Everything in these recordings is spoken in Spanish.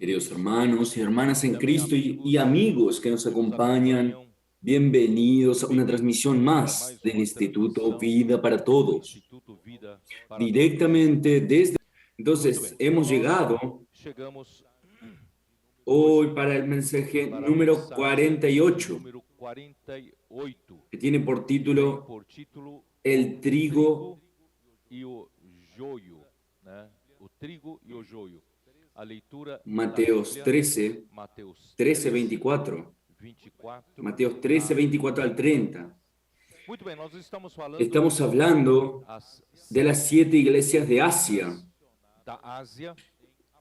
Queridos hermanos y hermanas en Cristo y amigos que nos acompañan, bienvenidos a una transmisión más del Instituto Vida para Todos. Directamente desde... Entonces, hemos llegado hoy para el mensaje número 48, que tiene por título El trigo Mateos 13, 24. Mateos 13, 24 al 30. Estamos hablando de las 7 iglesias de Asia,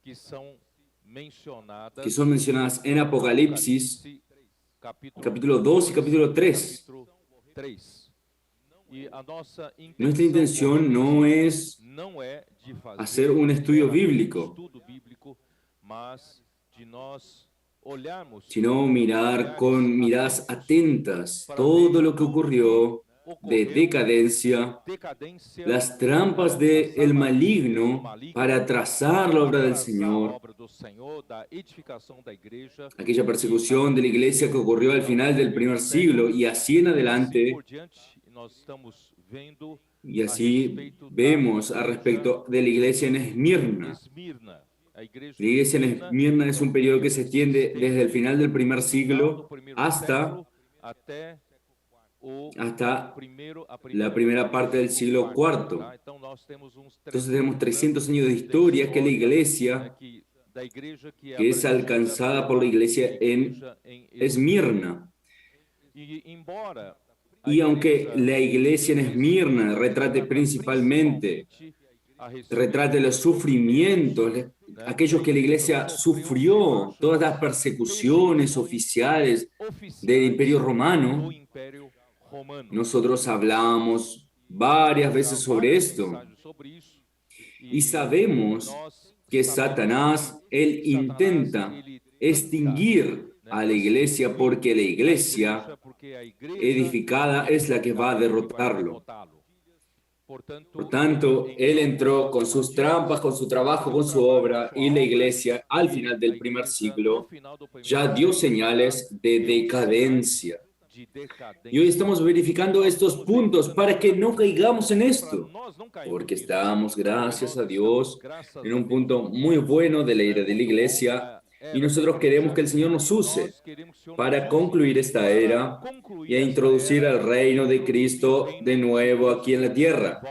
que son mencionadas en Apocalipsis, capítulo 2 y capítulo 3. Nuestra intención no es hacer un estudio bíblico, sino mirar con miradas atentas todo lo que ocurrió de decadencia, las trampas del maligno para trazar la obra del Señor, aquella persecución de la iglesia que ocurrió al final del primer siglo y así en adelante. Y así vemos al respecto de la iglesia en Esmirna. La iglesia en Esmirna es un periodo que se extiende desde el final del primer siglo hasta la primera parte del siglo IV. Entonces tenemos 300 años de historia que la iglesia que es alcanzada por la iglesia en Esmirna. Y aunque la iglesia en Esmirna retrate los sufrimientos, aquellos que la iglesia sufrió, todas las persecuciones oficiales del Imperio Romano, nosotros hablamos varias veces sobre esto. Y sabemos que Satanás, él intenta extinguir a la iglesia porque la iglesia edificada es la que va a derrotarlo. Por tanto, él entró con sus trampas, con su trabajo, con su obra, y la iglesia al final del primer siglo ya dio señales de decadencia. Y hoy estamos verificando estos puntos para que no caigamos en esto, porque estamos, gracias a Dios, en un punto muy bueno de la era de la iglesia, y nosotros queremos que el Señor nos use para concluir esta era y a introducir el reino de Cristo de nuevo aquí en la tierra.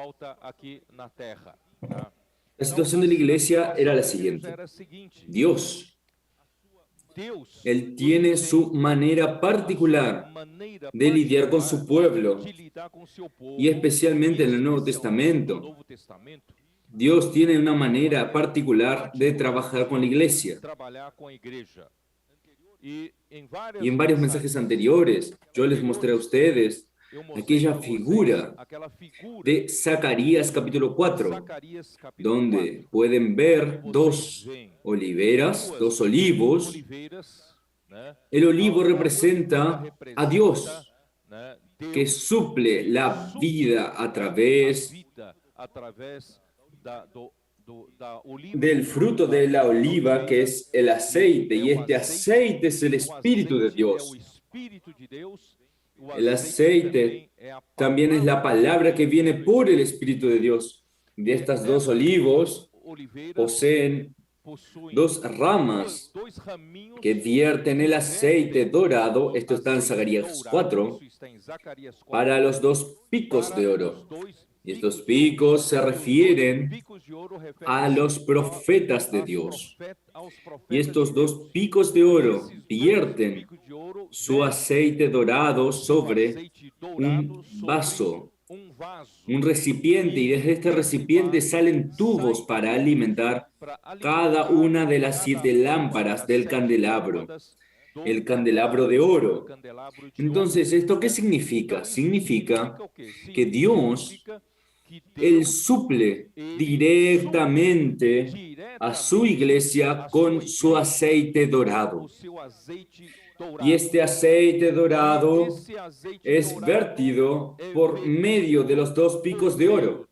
La situación de la iglesia era la siguiente. Dios, Él tiene su manera particular de lidiar con su pueblo, y especialmente en el Nuevo Testamento. Dios tiene una manera particular de trabajar con la iglesia. Y en varios mensajes anteriores, yo les mostré a ustedes aquella figura de Zacarías capítulo 4, donde pueden ver dos oliveras, dos olivos. El olivo representa a Dios, que suple la vida a través del fruto de la oliva, que es el aceite, y este aceite es el Espíritu de Dios. El aceite también es la palabra que viene por el Espíritu de Dios. De estas dos olivos poseen dos ramas que vierten el aceite dorado, esto está en Zacarías 4, para los dos picos de oro. Y estos picos se refieren a los profetas de Dios. Y estos dos picos de oro vierten su aceite dorado sobre un vaso un recipiente, y desde este recipiente salen tubos para alimentar cada una de las 7 lámparas del candelabro, el candelabro de oro. Entonces, ¿esto qué significa? Significa que Dios, Él suple directamente a su iglesia con su aceite dorado. Y este aceite dorado es vertido por medio de los 2 picos de oro.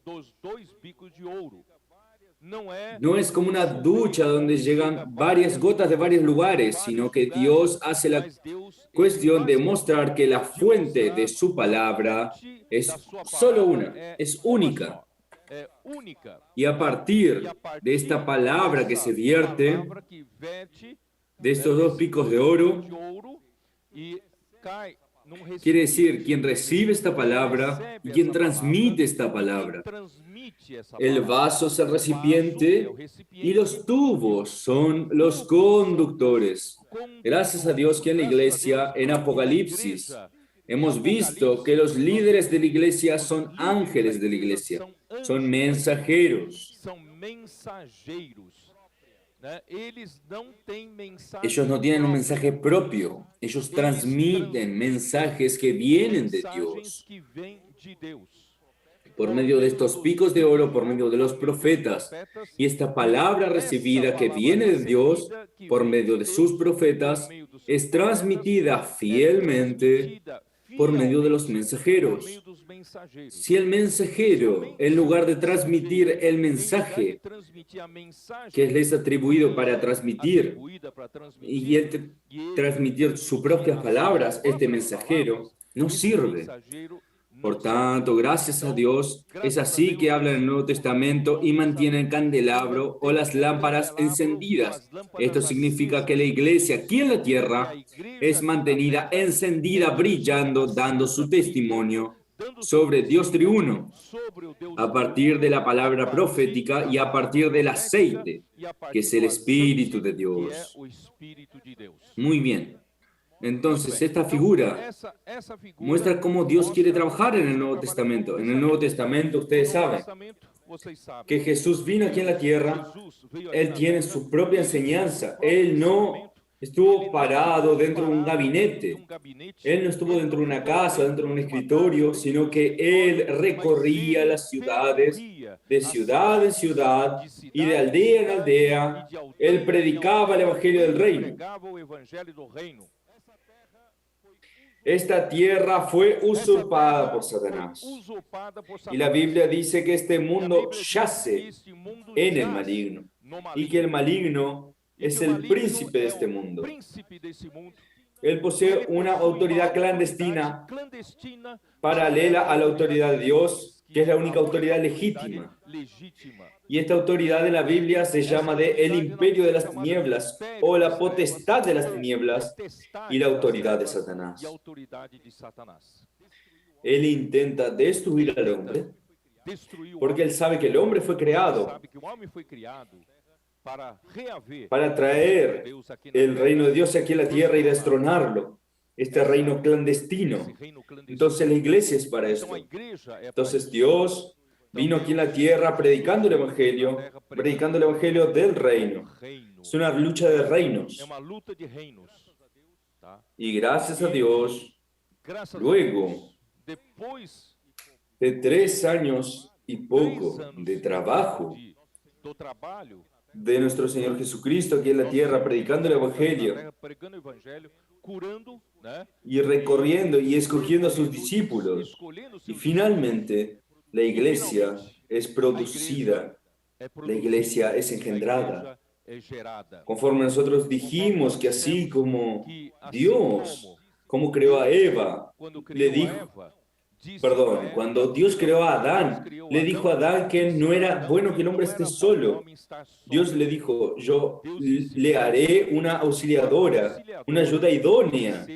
No es como una ducha donde llegan varias gotas de varios lugares, sino que Dios hace la cuestión de mostrar que la fuente de su palabra es solo una, es única. Y a partir de esta palabra que se vierte, de estos 2 picos de oro, quiere decir quien recibe esta palabra y quien transmite esta palabra. El vaso es el recipiente y los tubos son los conductores. Gracias a Dios que en la iglesia, en Apocalipsis, hemos visto que los líderes de la iglesia son ángeles de la iglesia, son mensajeros. Ellos no tienen un mensaje propio, ellos transmiten mensajes que vienen de Dios. Por medio de estos picos de oro, por medio de los profetas, y esta palabra recibida que viene de Dios por medio de sus profetas, es transmitida fielmente por medio de los mensajeros. Si el mensajero, en lugar de transmitir el mensaje que les es atribuido para transmitir, y él transmitir sus propias palabras, este mensajero no sirve. Por tanto, gracias a Dios, es así que habla en el Nuevo Testamento y mantiene el candelabro o las lámparas encendidas. Esto significa que la iglesia aquí en la tierra es mantenida encendida, brillando, dando su testimonio sobre Dios triuno, a partir de la palabra profética y a partir del aceite, que es el Espíritu de Dios. Muy bien. Entonces, esta figura muestra cómo Dios quiere trabajar en el Nuevo Testamento. En el Nuevo Testamento, ustedes saben que Jesús vino aquí en la tierra, Él tiene su propia enseñanza. Él no estuvo parado dentro de un gabinete. Él no estuvo dentro de una casa, dentro de un escritorio, sino que Él recorría las ciudades, de ciudad en ciudad y de aldea en aldea. Él predicaba el Evangelio del Reino. Esta tierra fue usurpada por Satanás. Y la Biblia dice que este mundo yace en el maligno y que el maligno es el príncipe de este mundo. Él posee una autoridad clandestina paralela a la autoridad de Dios, que es la única autoridad legítima. Y esta autoridad en la Biblia se llama el imperio de las tinieblas o la potestad de las tinieblas y la autoridad de Satanás. Él intenta destruir al hombre porque él sabe que el hombre fue creado para traer el reino de Dios aquí en la tierra y destronarlo, este reino clandestino. Entonces la iglesia es para esto. Entonces Dios vino aquí en la tierra predicando el evangelio del reino. Es una lucha de reinos. Y gracias a Dios, luego de 3 años y poco de trabajo de nuestro Señor Jesucristo aquí en la tierra, predicando el evangelio y recorriendo y escogiendo a sus discípulos, y finalmente la iglesia es producida, la iglesia es engendrada. Conforme nosotros dijimos que así como Dios, como creó a Eva, le dijo, cuando Dios creó a Adán, le dijo a Adán que no era bueno que el hombre esté solo. Dios le dijo, yo le haré una auxiliadora, una ayuda idónea.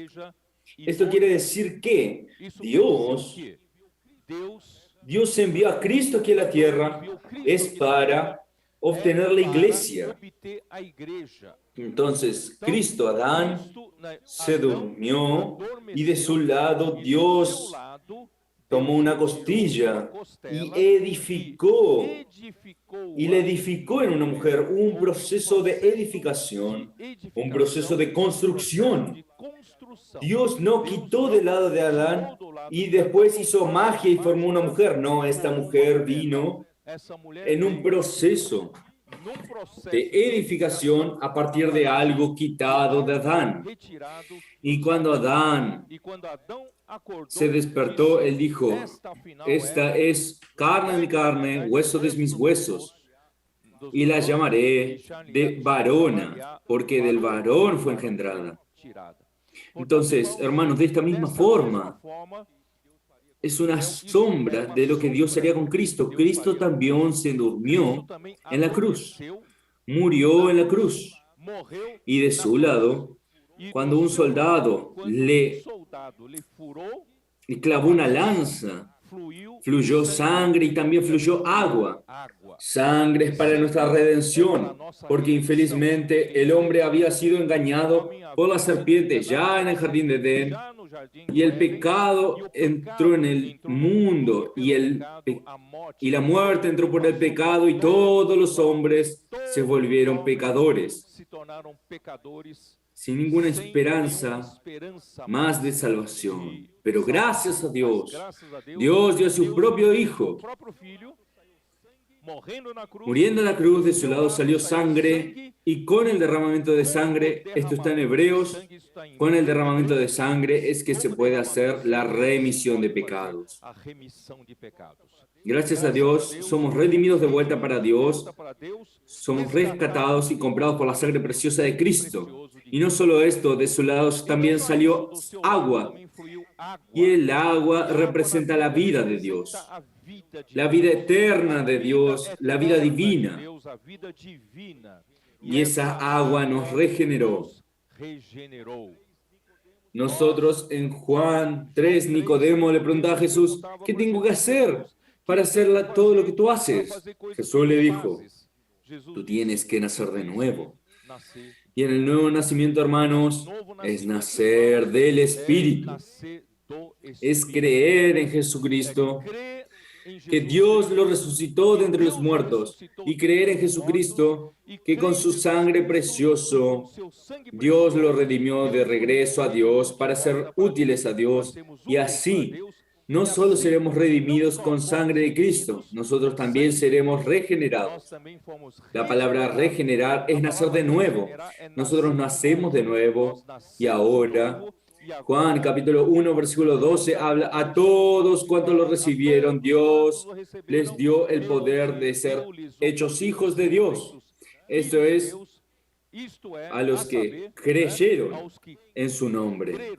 Esto quiere decir que Dios envió a Cristo aquí a la tierra, es para obtener la iglesia. Entonces, Cristo, Adán, se durmió y de su lado tomó una costilla y edificó, y la edificó en una mujer, un proceso de edificación, un proceso de construcción. Dios no quitó del lado de Adán y después hizo magia y formó una mujer. No, esta mujer vino en un proceso de edificación a partir de algo quitado de Adán. Y cuando Adán se despertó, él dijo, esta es carne de mi carne, hueso de mis huesos, y la llamaré de varona, porque del varón fue engendrada. Entonces, hermanos, de esta misma forma, es una sombra de lo que Dios haría con Cristo. Cristo también se durmió en la cruz, murió en la cruz, y de su lado, cuando un soldado le clavó una lanza, fluyó sangre y también fluyó agua. Sangre es para nuestra redención, porque infelizmente el hombre había sido engañado por la serpiente ya en el jardín de Edén, y el pecado entró en el mundo, y la muerte entró por el pecado, y todos los hombres se volvieron pecadores, sin ninguna esperanza más de salvación. Pero gracias a Dios, Dios dio a su propio Hijo. Muriendo en la cruz, de su lado salió sangre, y con el derramamiento de sangre, esto está en Hebreos, con el derramamiento de sangre es que se puede hacer la remisión de pecados. Gracias a Dios, somos redimidos de vuelta para Dios, somos rescatados y comprados por la sangre preciosa de Cristo. Y no solo esto, de su lado también salió agua, y el agua representa la vida de Dios, la vida eterna de Dios, la vida divina. Y esa agua nos regeneró. Nosotros en Juan 3, Nicodemo le preguntaba a Jesús, ¿qué tengo que hacer para hacer todo lo que tú haces? Jesús le dijo, tú tienes que nacer de nuevo. Y en el nuevo nacimiento, hermanos, es nacer del Espíritu. Es creer en Jesucristo, que Dios lo resucitó de entre los muertos, y creer en Jesucristo, que con su sangre precioso Dios lo redimió de regreso a Dios para ser útiles a Dios, y así no solo seremos redimidos con sangre de Cristo, nosotros también seremos regenerados. La palabra regenerar es nacer de nuevo. Nosotros nacemos de nuevo, y ahora Juan capítulo 1 versículo 12 habla: a todos cuantos lo recibieron, Dios les dio el poder de ser hechos hijos de Dios. Esto es, a los que creyeron en su nombre.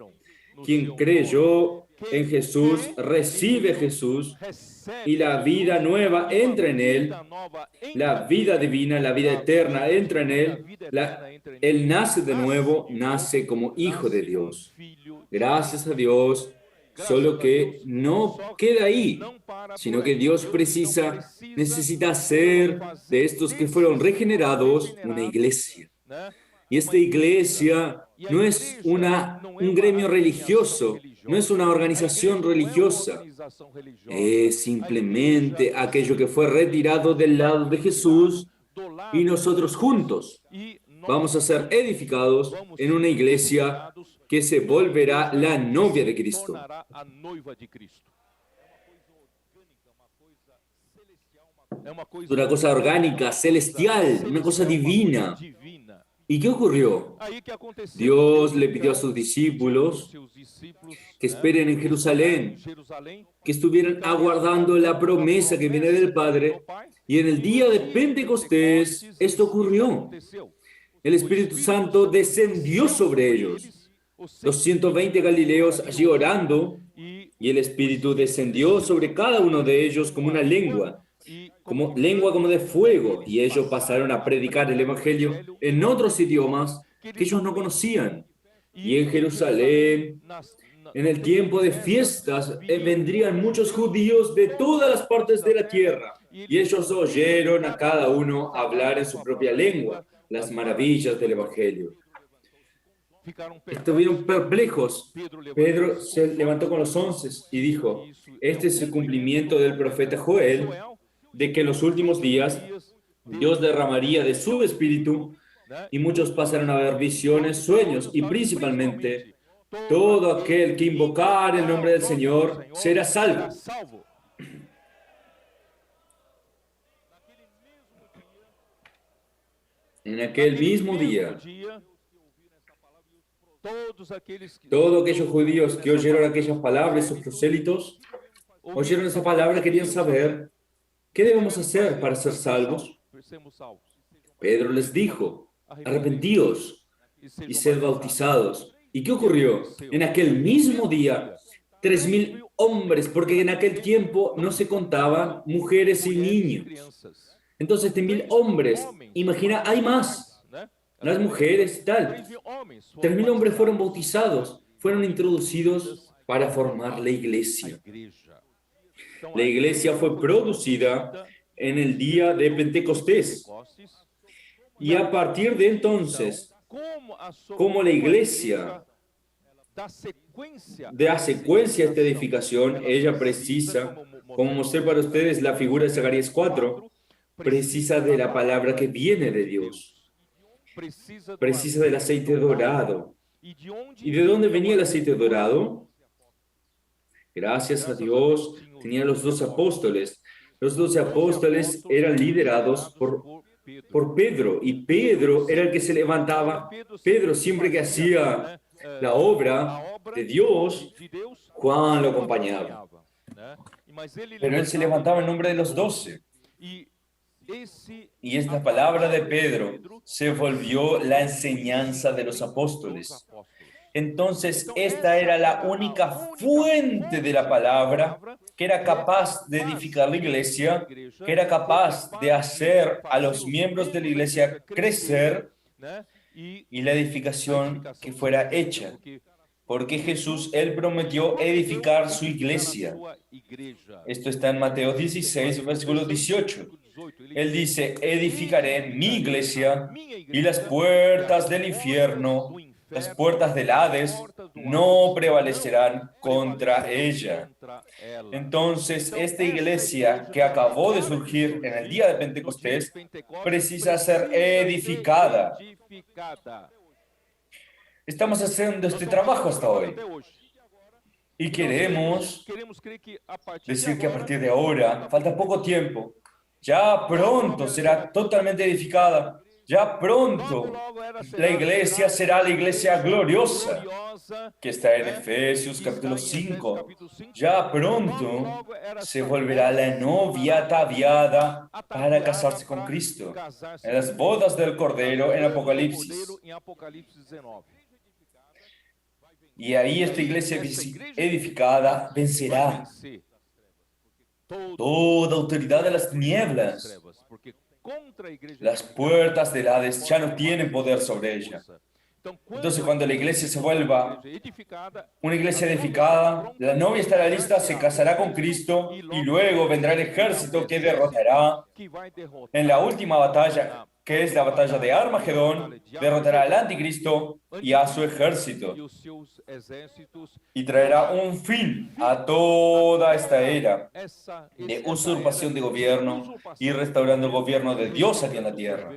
Quien creyó en Jesús, recibe Jesús, y la vida nueva entra en él, la vida divina, la vida eterna entra en él, él nace de nuevo, nace como hijo de Dios. Gracias a Dios, solo que no queda ahí, sino que Dios necesita hacer de estos que fueron regenerados una iglesia. Y esta iglesia no es un gremio religioso, no es una organización religiosa, es simplemente aquello que fue retirado del lado de Jesús, y nosotros juntos vamos a ser edificados en una iglesia que se volverá la novia de Cristo. Es una cosa orgánica, celestial, una cosa divina. ¿Y qué ocurrió? Dios le pidió a sus discípulos que esperen en Jerusalén, que estuvieran aguardando la promesa que viene del Padre, y en el día de Pentecostés esto ocurrió. El Espíritu Santo descendió sobre ellos. Los 120 galileos allí orando, y el Espíritu descendió sobre cada uno de ellos como una lengua como de fuego, y ellos pasaron a predicar el Evangelio en otros idiomas que ellos no conocían. Y en Jerusalén, en el tiempo de fiestas, vendrían muchos judíos de todas las partes de la tierra, y ellos oyeron a cada uno hablar en su propia lengua las maravillas del Evangelio. estuvieron perplejos. Pedro se levantó con los 11 y dijo, este es el cumplimiento del profeta Joel, de que en los últimos días Dios derramaría de su espíritu y muchos pasarán a ver visiones, sueños y principalmente todo aquel que invocar el nombre del Señor será salvo. En aquel mismo día, todos aquellos judíos que oyeron aquellas palabras, sus prosélitos, oyeron esa palabra, querían saber, ¿qué debemos hacer para ser salvos? Pedro les dijo, arrepentíos y sed bautizados. ¿Y qué ocurrió? En aquel mismo día, 3.000 hombres, porque en aquel tiempo no se contaban mujeres y niños. Entonces, 3.000 hombres, imagina, hay más, las mujeres y tal. 3.000 hombres fueron bautizados, fueron introducidos para formar la iglesia. La iglesia fue producida en el día de Pentecostés. Y a partir de entonces, como la iglesia da secuencia a esta edificación, ella precisa, como mostré para ustedes la figura de Zacarías 4, precisa de la palabra que viene de Dios. Precisa del aceite dorado. ¿Y de dónde venía el aceite dorado? Gracias a Dios, tenía los 12 apóstoles. Los 12 apóstoles eran liderados por Pedro, y Pedro era el que se levantaba. Pedro, siempre que hacía la obra de Dios, Juan lo acompañaba. Pero él se levantaba en nombre de los 12. Y esta palabra de Pedro se volvió la enseñanza de los apóstoles. Entonces, esta era la única fuente de la palabra que era capaz de edificar la iglesia, que era capaz de hacer a los miembros de la iglesia crecer y la edificación que fuera hecha. Porque Jesús, Él prometió edificar su iglesia. Esto está en Mateo 16, versículo 18. Él dice, edificaré mi iglesia y las puertas del infierno, las puertas del Hades, no prevalecerán contra ella. Entonces, esta iglesia que acabó de surgir en el día de Pentecostés precisa ser edificada. Estamos haciendo este trabajo hasta hoy. Y queremos decir que a partir de ahora, falta poco tiempo, ya pronto será totalmente edificada. Ya pronto la iglesia será la iglesia gloriosa, que está en Efesios capítulo 5. Ya pronto se volverá la novia ataviada para casarse con Cristo, en las bodas del Cordero en Apocalipsis. Y ahí esta iglesia edificada vencerá toda autoridad de las tinieblas. Las puertas del Hades ya no tienen poder sobre ella. Entonces, cuando la iglesia se vuelva una iglesia edificada, la novia estará lista, se casará con Cristo y luego vendrá el ejército que derrotará en la última batalla, que es la batalla de Armagedón, derrotará al anticristo y a su ejército y traerá un fin a toda esta era de usurpación de gobierno y restaurando el gobierno de Dios aquí en la tierra.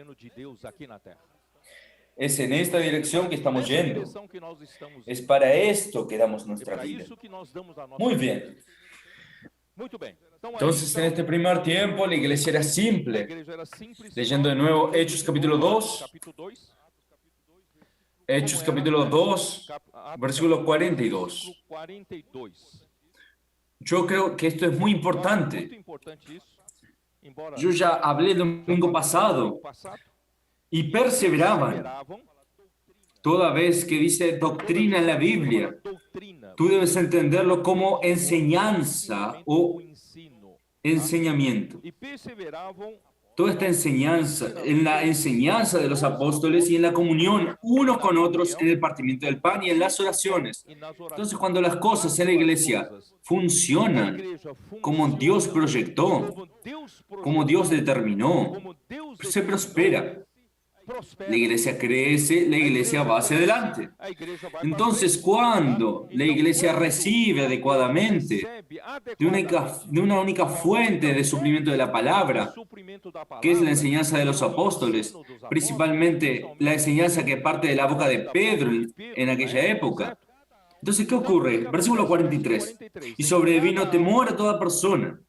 Es en esta dirección que estamos yendo. Es para esto que damos nuestra vida. Muy bien. Entonces, en este primer tiempo, la iglesia era simple. Leyendo de nuevo Hechos capítulo 2. Hechos capítulo 2, versículo 42. Yo creo que esto es muy importante. Yo ya hablé el domingo pasado. Y perseveraban. Toda vez que dice doctrina en la Biblia, tú debes entenderlo como enseñanza o enseñamiento. Toda esta enseñanza, en la enseñanza de los apóstoles y en la comunión unos con otros, en el partimiento del pan y en las oraciones. Entonces, cuando las cosas en la iglesia funcionan como Dios proyectó, como Dios determinó, se prospera. La iglesia crece, la iglesia va hacia adelante. Entonces, cuando la iglesia recibe adecuadamente de una única fuente de suplimiento de la palabra, que es la enseñanza de los apóstoles, principalmente la enseñanza que parte de la boca de Pedro en aquella época. Entonces, ¿qué ocurre? Versículo 43. Y sobrevino temor a toda persona.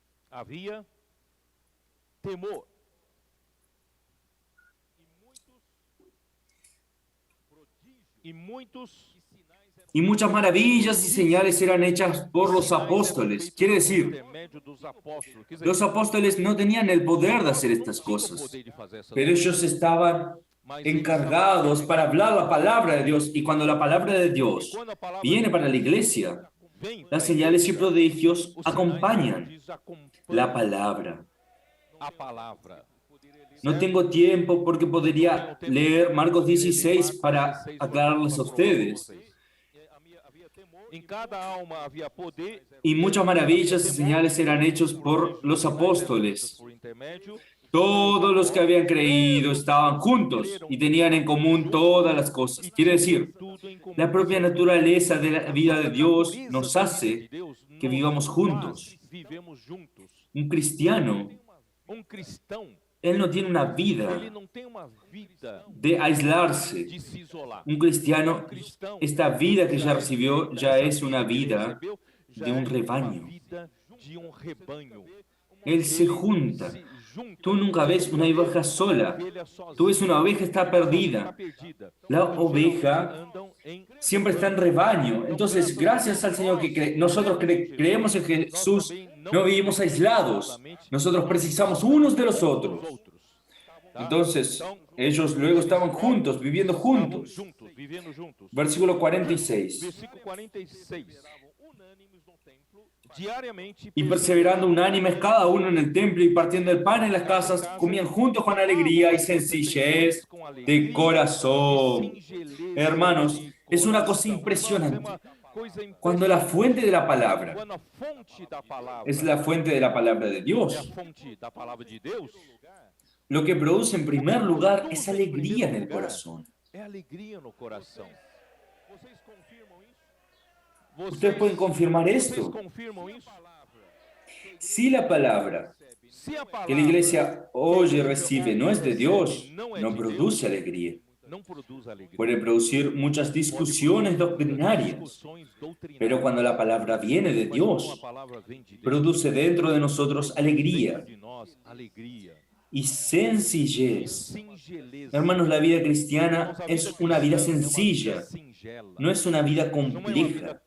Y muchas maravillas y señales eran hechas por los apóstoles. Quiere decir, los apóstoles no tenían el poder de hacer estas cosas, pero ellos estaban encargados para hablar la palabra de Dios. Y cuando la palabra de Dios viene para la iglesia, las señales y prodigios acompañan la palabra. No tengo tiempo porque podría leer Marcos 16 para aclararles a ustedes. Y muchas maravillas y señales eran hechos por los apóstoles. Todos los que habían creído estaban juntos y tenían en común todas las cosas. Quiere decir, la propia naturaleza de la vida de Dios nos hace que vivamos juntos. Un cristiano, él no tiene una vida de aislarse. Un cristiano, esta vida que ya recibió, ya es una vida de un rebaño. Él se junta. Tú nunca ves una oveja sola. Tú ves una oveja está perdida. La oveja siempre está en rebaño. Entonces, gracias al Señor que nosotros creemos en Jesús, no vivimos aislados. Nosotros precisamos unos de los otros. Entonces, ellos luego estaban juntos, viviendo juntos. Versículo 46. Y perseverando unánimes cada uno en el templo y partiendo el pan en las casas, comían juntos con alegría y sencillez de corazón. Hermanos, es una cosa impresionante. Cuando la fuente de la palabra es la fuente de la palabra de Dios, lo que produce en primer lugar es alegría en el corazón. ¿Ustedes pueden confirmar esto? Si la palabra que la iglesia oye y recibe no es de Dios, no produce alegría. Puede producir muchas discusiones doctrinarias, pero cuando la palabra viene de Dios, produce dentro de nosotros alegría y sencillez. Hermanos, la vida cristiana es una vida sencilla, no es una vida compleja,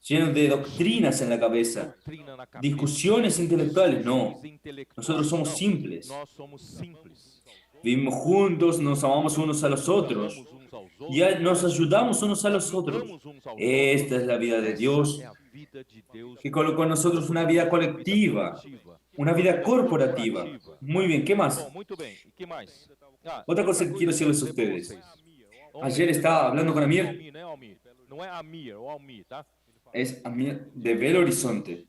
llena de doctrinas en la cabeza, discusiones intelectuales. No, nosotros somos simples. Vivimos juntos, nos amamos unos a los otros y nos ayudamos unos a los otros. Esta es la vida de Dios, que colocó en nosotros una vida colectiva, una vida corporativa. Muy bien, ¿qué más? Otra cosa que quiero decirles a ustedes. Ayer estaba hablando con Amir. Es Amir de Belo Horizonte.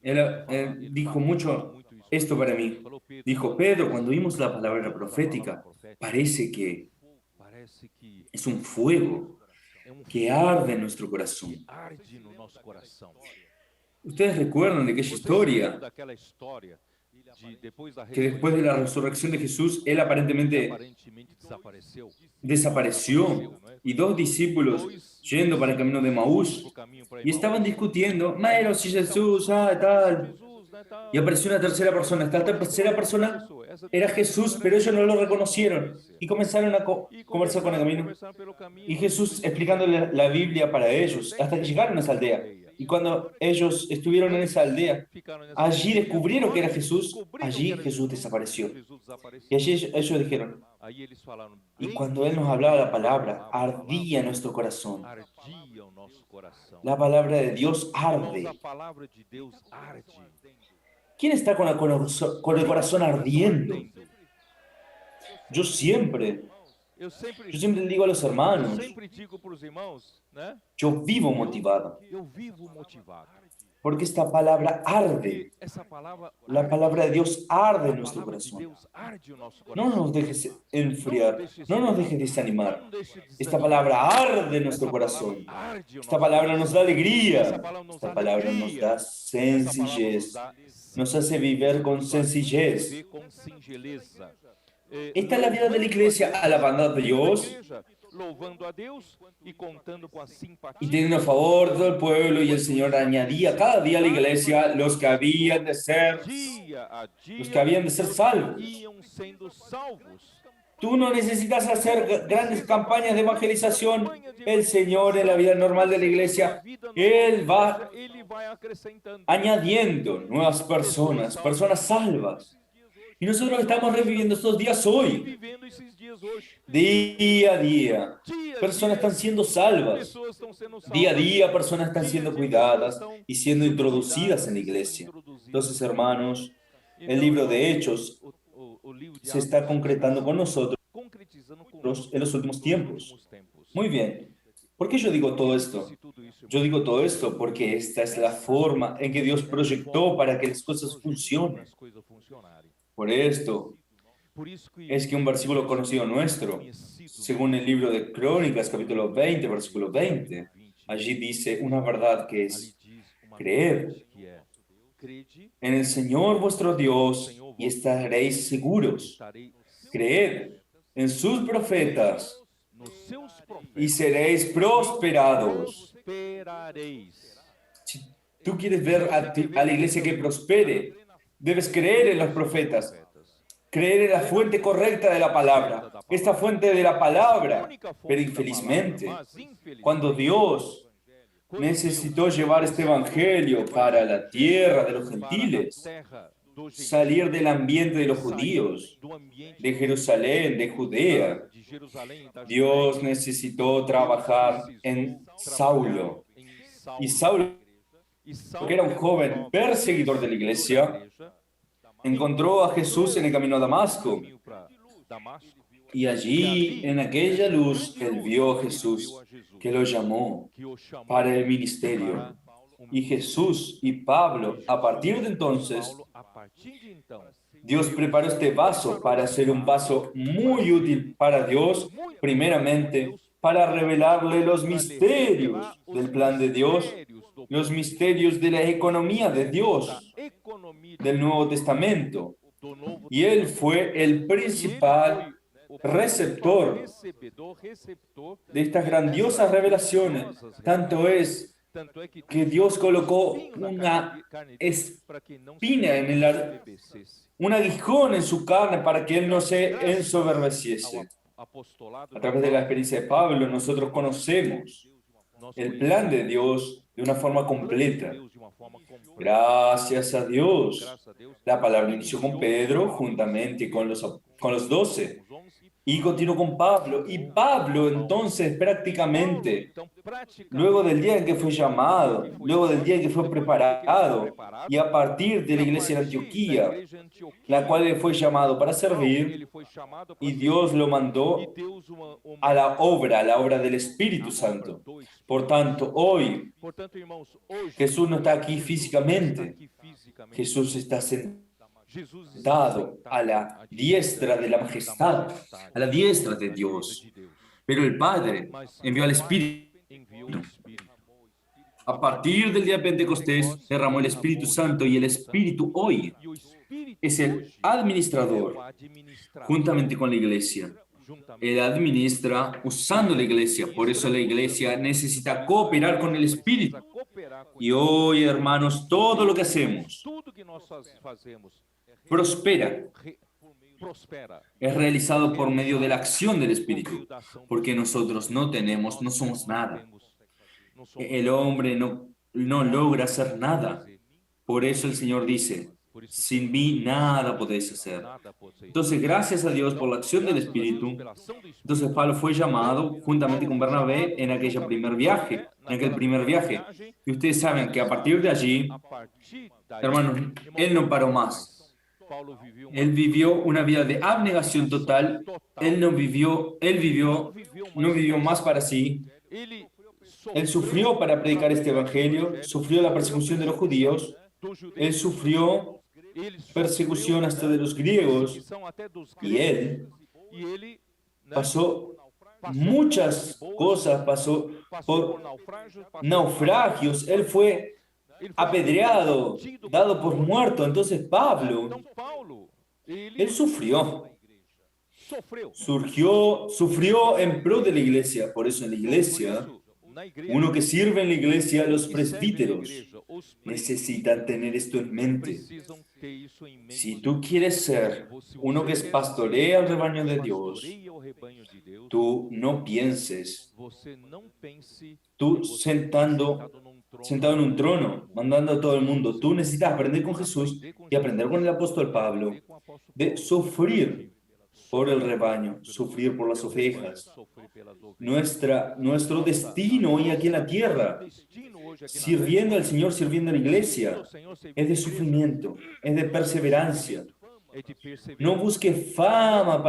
Él dijo mucho esto para mí. Dijo, Pedro, cuando vimos la palabra profética, parece que es un fuego que arde en nuestro corazón. Ustedes recuerdan de aquella historia que después de la resurrección de Jesús, él aparentemente desapareció y dos discípulos yendo para el camino de Maús y estaban discutiendo, Maero, si Jesús, tal. Y apareció una tercera persona. Esta tercera persona era Jesús, pero ellos no lo reconocieron y comenzaron a conversar con el camino. Y Jesús explicándole la Biblia para ellos hasta que llegaron a esa aldea. Y cuando ellos estuvieron en esa aldea, allí descubrieron que era Jesús, allí Jesús desapareció. Y allí ellos dijeron, y cuando Él nos hablaba la palabra, ardía nuestro corazón. La palabra de Dios arde. ¿Quién está con el corazón ardiendo? Yo siempre le digo a los hermanos, yo vivo motivado. Porque esta palabra arde. La palabra de Dios arde en nuestro corazón. No nos dejes enfriar, no nos dejes desanimar. Esta palabra arde en nuestro corazón. Esta palabra nos da alegría. Esta palabra nos da sencillez. Nos hace vivir con sencillez. Esta es la vida de la iglesia, alabando a Dios y teniendo a favor de todo el pueblo, y el Señor añadía cada día a la iglesia los que habían de ser salvos. Tú no necesitas hacer grandes campañas de evangelización. El Señor, en la vida normal de la iglesia, Él va añadiendo nuevas personas, personas salvas. Y nosotros estamos reviviendo estos días hoy. Día a día, personas están siendo salvas. Día a día, personas están siendo cuidadas y siendo introducidas en la iglesia. Entonces, hermanos, el libro de Hechos se está concretando con nosotros en los últimos tiempos. Muy bien. ¿Por qué yo digo todo esto? Yo digo todo esto porque esta es la forma en que Dios proyectó para que las cosas funcionen. Por esto es que un versículo conocido nuestro, según el libro de Crónicas, capítulo 20, versículo 20, allí dice una verdad que es: creed en el Señor vuestro Dios y estaréis seguros. Creed en sus profetas y seréis prosperados. Si tú quieres ver a la iglesia que prospere, debes creer en los profetas, creer en la fuente correcta de la palabra, esta fuente de la palabra. Pero infelizmente, cuando Dios necesitó llevar este evangelio para la tierra de los gentiles, salir del ambiente de los judíos, de Jerusalén, de Judea, Dios necesitó trabajar en Saulo. Y Saulo, que era un joven perseguidor de la iglesia, encontró a Jesús en el camino a Damasco. Y allí, en aquella luz, él vio a Jesús, que lo llamó para el ministerio. Y Jesús y Pablo, a partir de entonces, Dios preparó este vaso para ser un vaso muy útil para Dios, primeramente, para revelarle los misterios del plan de Dios, los misterios de la economía de Dios, del Nuevo Testamento. Y él fue el principal receptor de estas grandiosas revelaciones. Tanto es que Dios colocó una espina un aguijón en su carne para que él no se ensoberbeciese. A través de la experiencia de Pablo, nosotros conocemos el plan de Dios de una forma completa. Gracias a Dios. La palabra inició con Pedro juntamente con los 12 y continuó con Pablo. Y Pablo entonces prácticamente, luego del día en que fue llamado, luego del día en que fue preparado, y a partir de la iglesia de Antioquía, la cual le fue llamado para servir, y Dios lo mandó a la obra del Espíritu Santo. Por tanto, hoy Jesús no está aquí físicamente. Jesús está sentado a la diestra de la majestad, a la diestra de Dios. Pero el Padre envió al Espíritu. A partir del día de Pentecostés derramó el Espíritu Santo, y el Espíritu hoy es el administrador juntamente con la iglesia. Él administra usando la iglesia. Por eso la iglesia necesita cooperar con el Espíritu. Y hoy, hermanos, todo lo que hacemos prospera. Es realizado por medio de la acción del Espíritu. Porque nosotros no somos nada. El hombre no logra hacer nada. Por eso el Señor dice: sin mí nada podéis hacer. Entonces, gracias a Dios por la acción del Espíritu, entonces Pablo fue llamado juntamente con Bernabé en aquel primer viaje. Y ustedes saben que a partir de allí, hermanos, él no paró más. Él vivió una vida de abnegación total. Él no vivió más para sí. Él sufrió para predicar este evangelio, sufrió la persecución de los judíos, él sufrió persecución hasta de los griegos, y él pasó muchas cosas, pasó por naufragios, él fue apedreado, dado por muerto. Entonces Pablo, él sufrió en pro de la iglesia. Por eso en la iglesia, uno que sirve en la iglesia, los presbíteros, necesitan tener esto en mente. Si tú quieres ser uno que pastorea el rebaño de Dios, tú no pienses, tú sentado en un trono, mandando a todo el mundo. Tú necesitas aprender con Jesús y aprender con el apóstol Pablo de sufrir por el rebaño, sufrir por las ovejas. Nuestro destino hoy aquí en la tierra, sirviendo al Señor, sirviendo a la iglesia, es de sufrimiento, es de perseverancia. No busque fama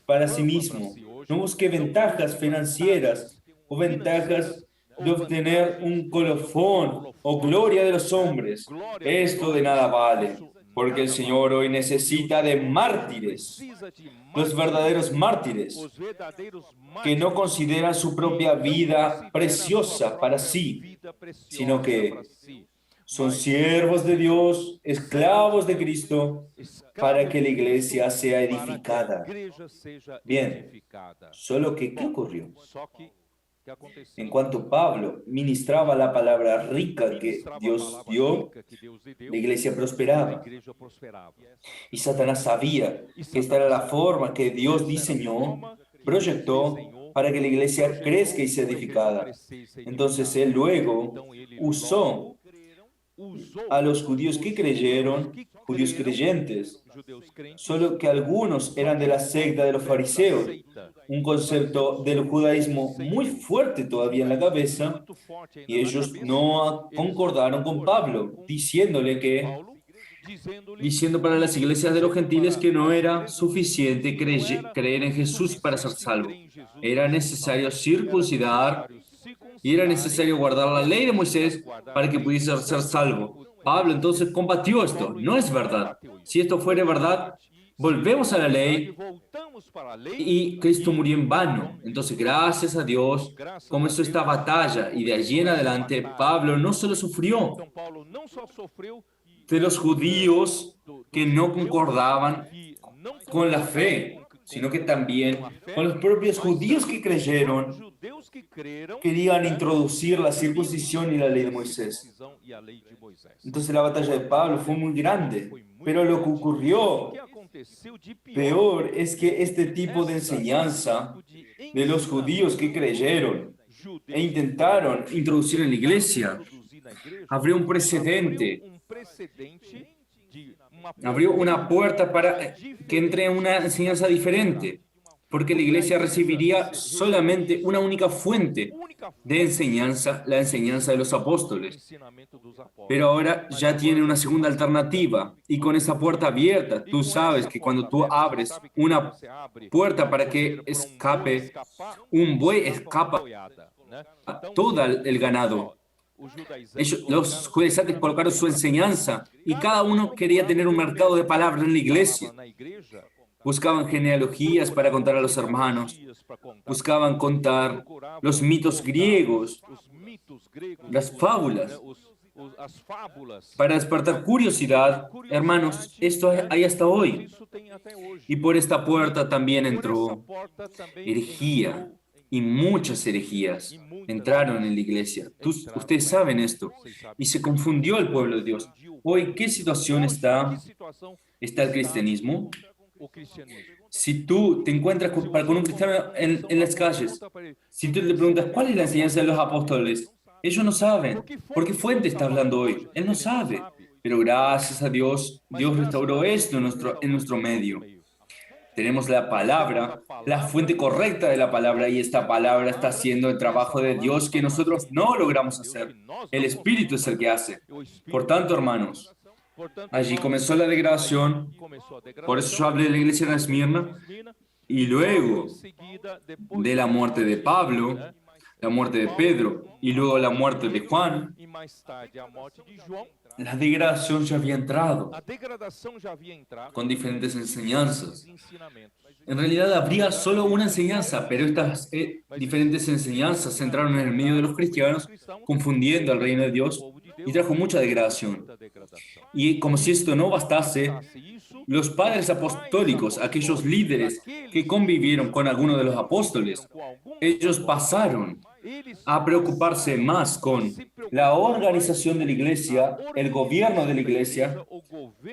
para sí mismo, no busque ventajas financieras o ventajas de obtener un colofón o gloria de los hombres. Esto de nada vale, porque el Señor hoy necesita de mártires, los verdaderos mártires, que no consideran su propia vida preciosa para sí, sino que son siervos de Dios, esclavos de Cristo, para que la iglesia sea edificada. Bien, solo que, ¿qué ocurrió? En cuanto Pablo ministraba la palabra rica que Dios dio, la iglesia prosperaba. Y Satanás sabía que esta era la forma que Dios diseñó, proyectó, para que la iglesia crezca y sea edificada. Entonces él luego usó a los judíos que creyeron, judíos creyentes, solo que algunos eran de la secta de los fariseos, un concepto del judaísmo muy fuerte todavía en la cabeza, y ellos no concordaron con Pablo, diciendo para las iglesias de los gentiles que no era suficiente creer en Jesús para ser salvo. Era necesario circuncidar y era necesario guardar la ley de Moisés para que pudiese ser salvo. Pablo entonces combatió esto. No es verdad. Si esto fuera verdad, volvemos a la ley y Cristo murió en vano. Entonces, gracias a Dios, comenzó esta batalla y de allí en adelante Pablo no solo sufrió de los judíos que no concordaban con la fe, sino que también con los propios judíos que creyeron, querían introducir la circuncisión y la ley de Moisés. Entonces la batalla de Pablo fue muy grande, pero lo que ocurrió peor es que este tipo de enseñanza de los judíos que creyeron e intentaron introducir en la iglesia abrió un precedente, abrió una puerta para que entre una enseñanza diferente, porque la iglesia recibiría solamente una única fuente de enseñanza, la enseñanza de los apóstoles. Pero ahora ya tiene una segunda alternativa, y con esa puerta abierta, tú sabes que cuando tú abres una puerta para que escape un buey, escapa todo el ganado. Los judaizantes colocaron su enseñanza y cada uno quería tener un mercado de palabras en la iglesia. Buscaban genealogías para contar a los hermanos. Buscaban contar los mitos griegos, las fábulas, para despertar curiosidad. Hermanos, esto hay hasta hoy. Y por esta puerta también entró herejía. Y muchas herejías entraron en la iglesia. Ustedes saben esto. Y se confundió el pueblo de Dios. Hoy, ¿qué situación está el cristianismo? Si tú te encuentras con un cristiano en las calles, si tú le preguntas, ¿cuál es la enseñanza de los apóstoles? Ellos no saben. ¿Por qué fuente está hablando hoy? Él no sabe. Pero gracias a Dios, Dios restauró esto en nuestro medio. Tenemos la palabra, la fuente correcta de la palabra, y esta palabra está haciendo el trabajo de Dios que nosotros no logramos hacer. El Espíritu es el que hace. Por tanto, hermanos, allí comenzó la degradación. Por eso yo hablé de la iglesia de Esmirna. Y luego de la muerte de Pablo, la muerte de Pedro y luego la muerte de Juan, la degradación ya había entrado con diferentes enseñanzas. En realidad habría solo una enseñanza, pero estas diferentes enseñanzas entraron en el medio de los cristianos, confundiendo al reino de Dios y trajo mucha degradación. Y como si esto no bastase, los padres apostólicos, aquellos líderes que convivieron con algunos de los apóstoles, ellos pasaron a preocuparse más con la organización de la iglesia, el gobierno de la iglesia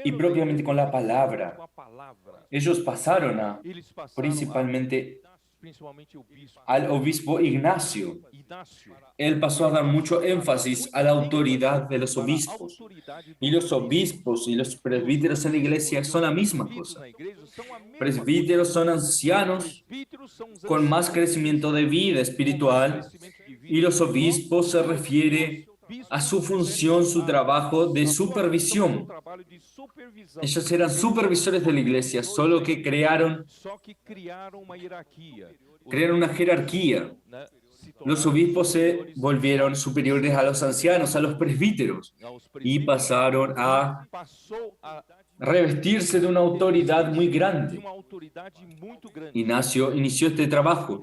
y propiamente con la palabra. Ellos pasaron a, principalmente, al obispo Ignacio. Él pasó a dar mucho énfasis a la autoridad de los obispos. Y los obispos y los presbíteros en la iglesia son la misma cosa. Presbíteros son ancianos con más crecimiento de vida espiritual y los obispos se refiere a su función, su trabajo de supervisión. Ellos eran supervisores de la iglesia, solo que crearon una jerarquía. Los obispos se volvieron superiores a los ancianos, a los presbíteros, y pasaron a revestirse de una autoridad muy grande. Ignacio inició este trabajo,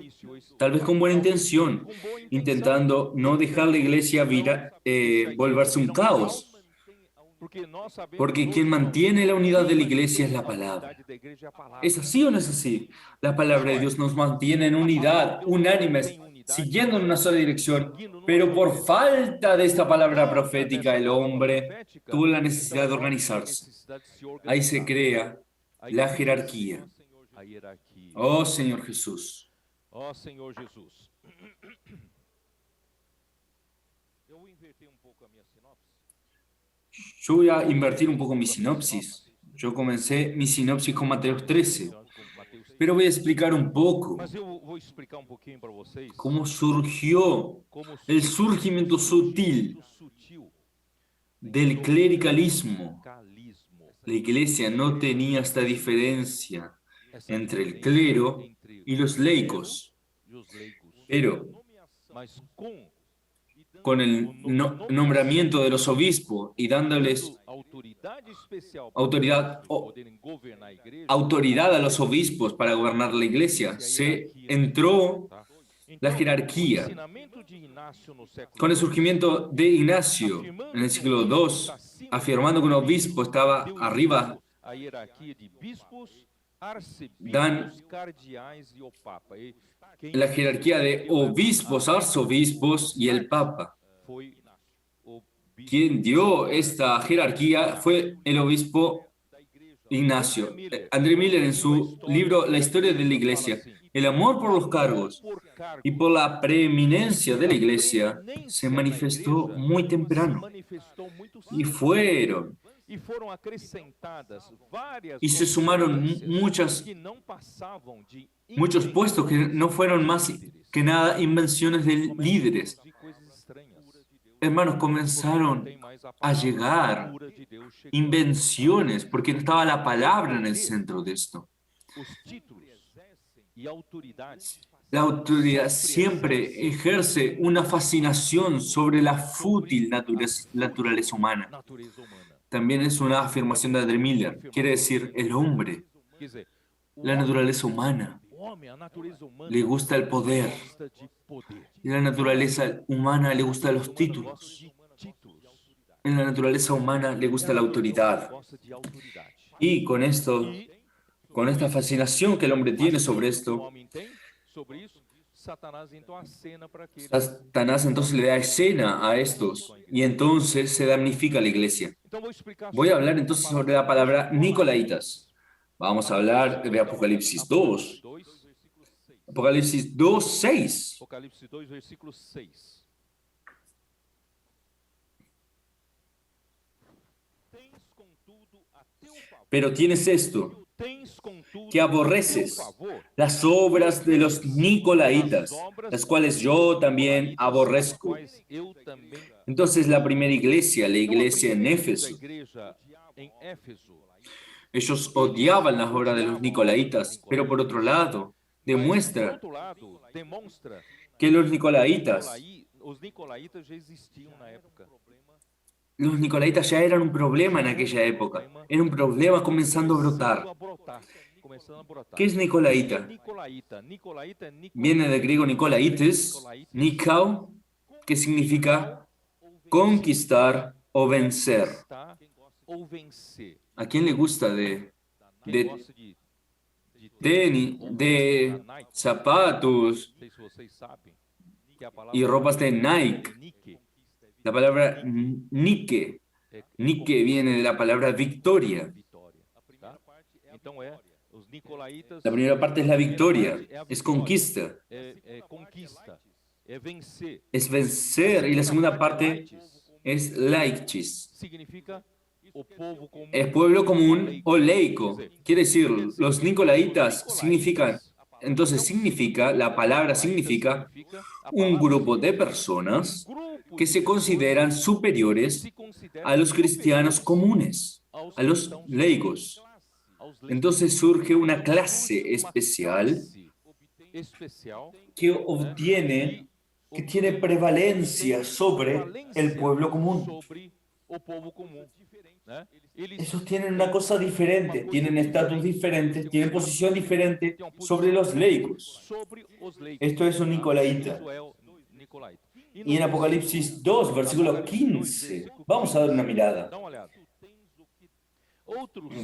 tal vez con buena intención, intentando no dejar la iglesia volverse un caos, porque quien mantiene la unidad de la iglesia es la palabra. ¿Es así o no es así? La palabra de Dios nos mantiene en unidad, unánimes, siguiendo en una sola dirección, pero por falta de esta palabra profética, el hombre tuvo la necesidad de organizarse. Ahí se crea la jerarquía. Oh Señor Jesús. Yo voy a invertir un poco mi sinopsis. Yo comencé mi sinopsis con Mateo 13, pero voy a explicar un poco cómo surgió el surgimiento sutil del clericalismo. La iglesia no tenía esta diferencia entre el clero y los laicos, pero con el nombramiento de los obispos y dándoles autoridad a los obispos para gobernar la iglesia, se entró la jerarquía. Con el surgimiento de Ignacio en el siglo II, afirmando que un obispo estaba arriba, dan la jerarquía de obispos, arzobispos y el papa. Quien dio esta jerarquía fue el obispo Ignacio. André Miller, en su libro La historia de la iglesia, el amor por los cargos y por la preeminencia de la iglesia se manifestó muy temprano y se sumaron muchos puestos que no fueron más que nada invenciones de líderes. Hermanos, comenzaron a llegar invenciones porque no estaba la palabra en el centro de esto. La autoridad siempre ejerce una fascinación sobre la fútil naturaleza humana. También es una afirmación de André Miller. Quiere decir, el hombre, la naturaleza humana, le gusta el poder. Y la naturaleza humana le gusta los títulos. En la naturaleza humana le gusta la autoridad. Y con esta fascinación que el hombre tiene sobre esto, Satanás entonces le da escena a estos y entonces se damnifica la iglesia. Voy a hablar entonces sobre la palabra Nicolaitas. Vamos a hablar de Apocalipsis 2. Apocalipsis 2, 6. Pero tienes esto, que aborreces las obras de los Nicolaitas, las cuales yo también aborrezco. Entonces la primera iglesia, la iglesia en Éfeso, ellos odiaban las obras de los Nicolaitas, pero por otro lado, demuestra que los nicolaitas ya eran un problema en aquella época. Era un problema comenzando a brotar. ¿Qué es nicolaita? Viene del griego nicolaites, nikao, que significa conquistar o vencer. ¿A quién le gusta de tenis, de zapatos y ropas de Nike? La palabra Nike. Nike viene de la palabra victoria. La primera parte es la victoria, es conquista, es vencer. Y la segunda parte es laikis, es pueblo común o laico. Quiere decir, los nicolaitas significan, entonces significa, la palabra significa un grupo de personas que se consideran superiores a los cristianos comunes, a los laicos. Entonces surge una clase especial que tiene prevalencia sobre el pueblo común. Esos tienen una cosa diferente, tienen estatus diferentes, tienen posición diferente sobre los laicos. Esto es un nicolaita. Y en Apocalipsis 2, versículo 15, vamos a dar una mirada.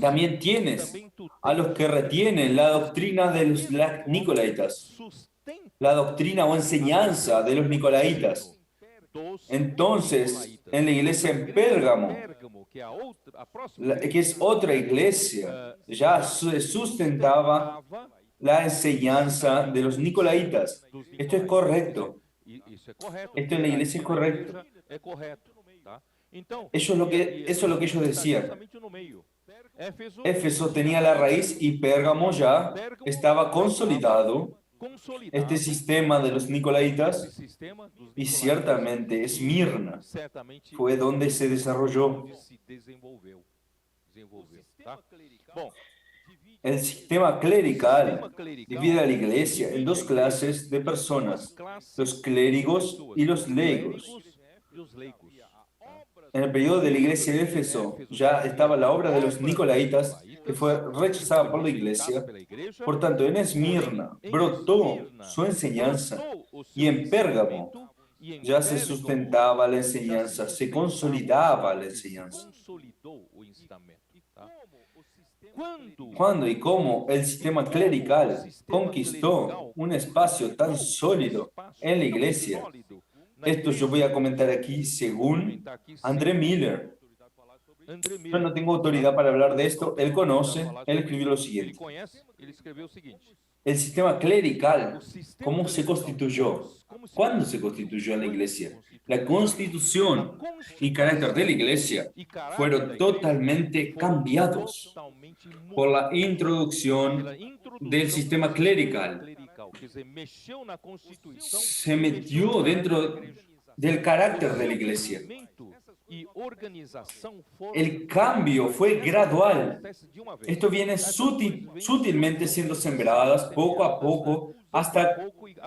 También tienes a los que retienen la doctrina de los nicolaitas, la doctrina o enseñanza de los nicolaitas. Entonces, en la iglesia en Pérgamo, que es otra iglesia, ya se sustentaba la enseñanza de los nicolaitas. Esto es correcto. Esto en la iglesia es correcto. Eso es lo que ellos decían. Éfeso tenía la raíz y Pérgamo ya estaba consolidado este sistema de los nicolaitas, y ciertamente Esmirna fue donde se desarrolló. El sistema clerical divide a la iglesia en dos clases de personas, los clérigos y los laicos. En el periodo de la iglesia de Éfeso ya estaba la obra de los nicolaitas, que fue rechazada por la iglesia. Por tanto, en Esmirna brotó su enseñanza, y en Pérgamo ya se sustentaba la enseñanza, se consolidaba la enseñanza. ¿Cuándo y cómo el sistema clerical conquistó un espacio tan sólido en la iglesia? Esto yo voy a comentar aquí según André Miller. Yo no tengo autoridad para hablar de esto. Él conoce, él escribió lo siguiente. El sistema clerical, ¿cómo se constituyó? ¿Cuándo se constituyó en la iglesia? La constitución y carácter de la iglesia fueron totalmente cambiados por la introducción del sistema clerical. Se metió dentro del carácter de la iglesia. El cambio fue gradual. Esto viene sutilmente siendo sembradas poco a poco hasta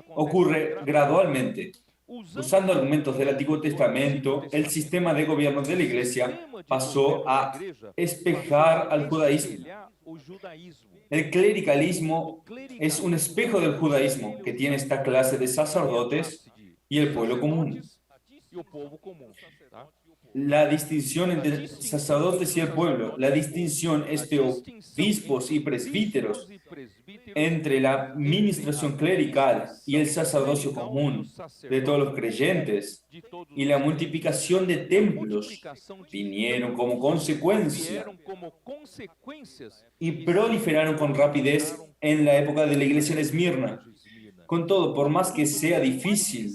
ocurre gradualmente. Usando argumentos del Antiguo Testamento, el sistema de gobierno de la iglesia pasó a espejar al judaísmo. El clericalismo es un espejo del judaísmo que tiene esta clase de sacerdotes y el pueblo común. La distinción entre sacerdotes y el pueblo, la distinción entre obispos y presbíteros, entre la administración clerical y el sacerdocio común de todos los creyentes, y la multiplicación de templos vinieron como consecuencia y proliferaron con rapidez en la época de la iglesia de Esmirna. Con todo, por más que sea difícil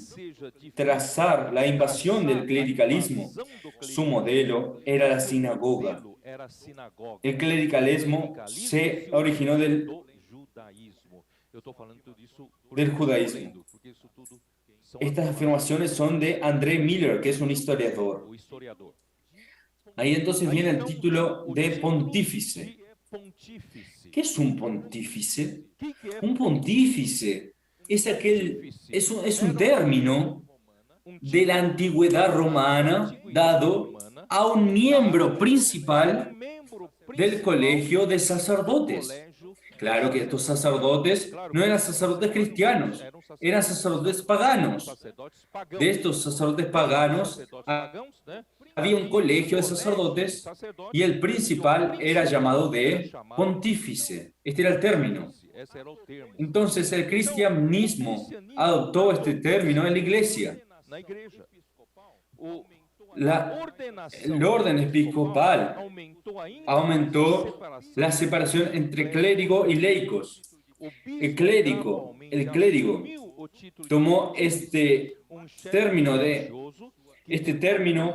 trazar la invasión del clericalismo, su modelo era la sinagoga. El clericalismo se originó del judaísmo. Estas afirmaciones son de André Miller, que es un historiador. Ahí entonces viene el título de pontífice. ¿Qué es un pontífice? Un pontífice es un término de la antigüedad romana dado a un miembro principal del colegio de sacerdotes. Claro que estos sacerdotes no eran sacerdotes cristianos, eran sacerdotes paganos. De estos sacerdotes paganos había un colegio de sacerdotes y el principal era llamado de pontífice. Este era el término. Entonces el cristianismo adoptó este término en la iglesia. La, el orden episcopal aumentó la separación entre clérigo y laicos. El clérigo tomó este término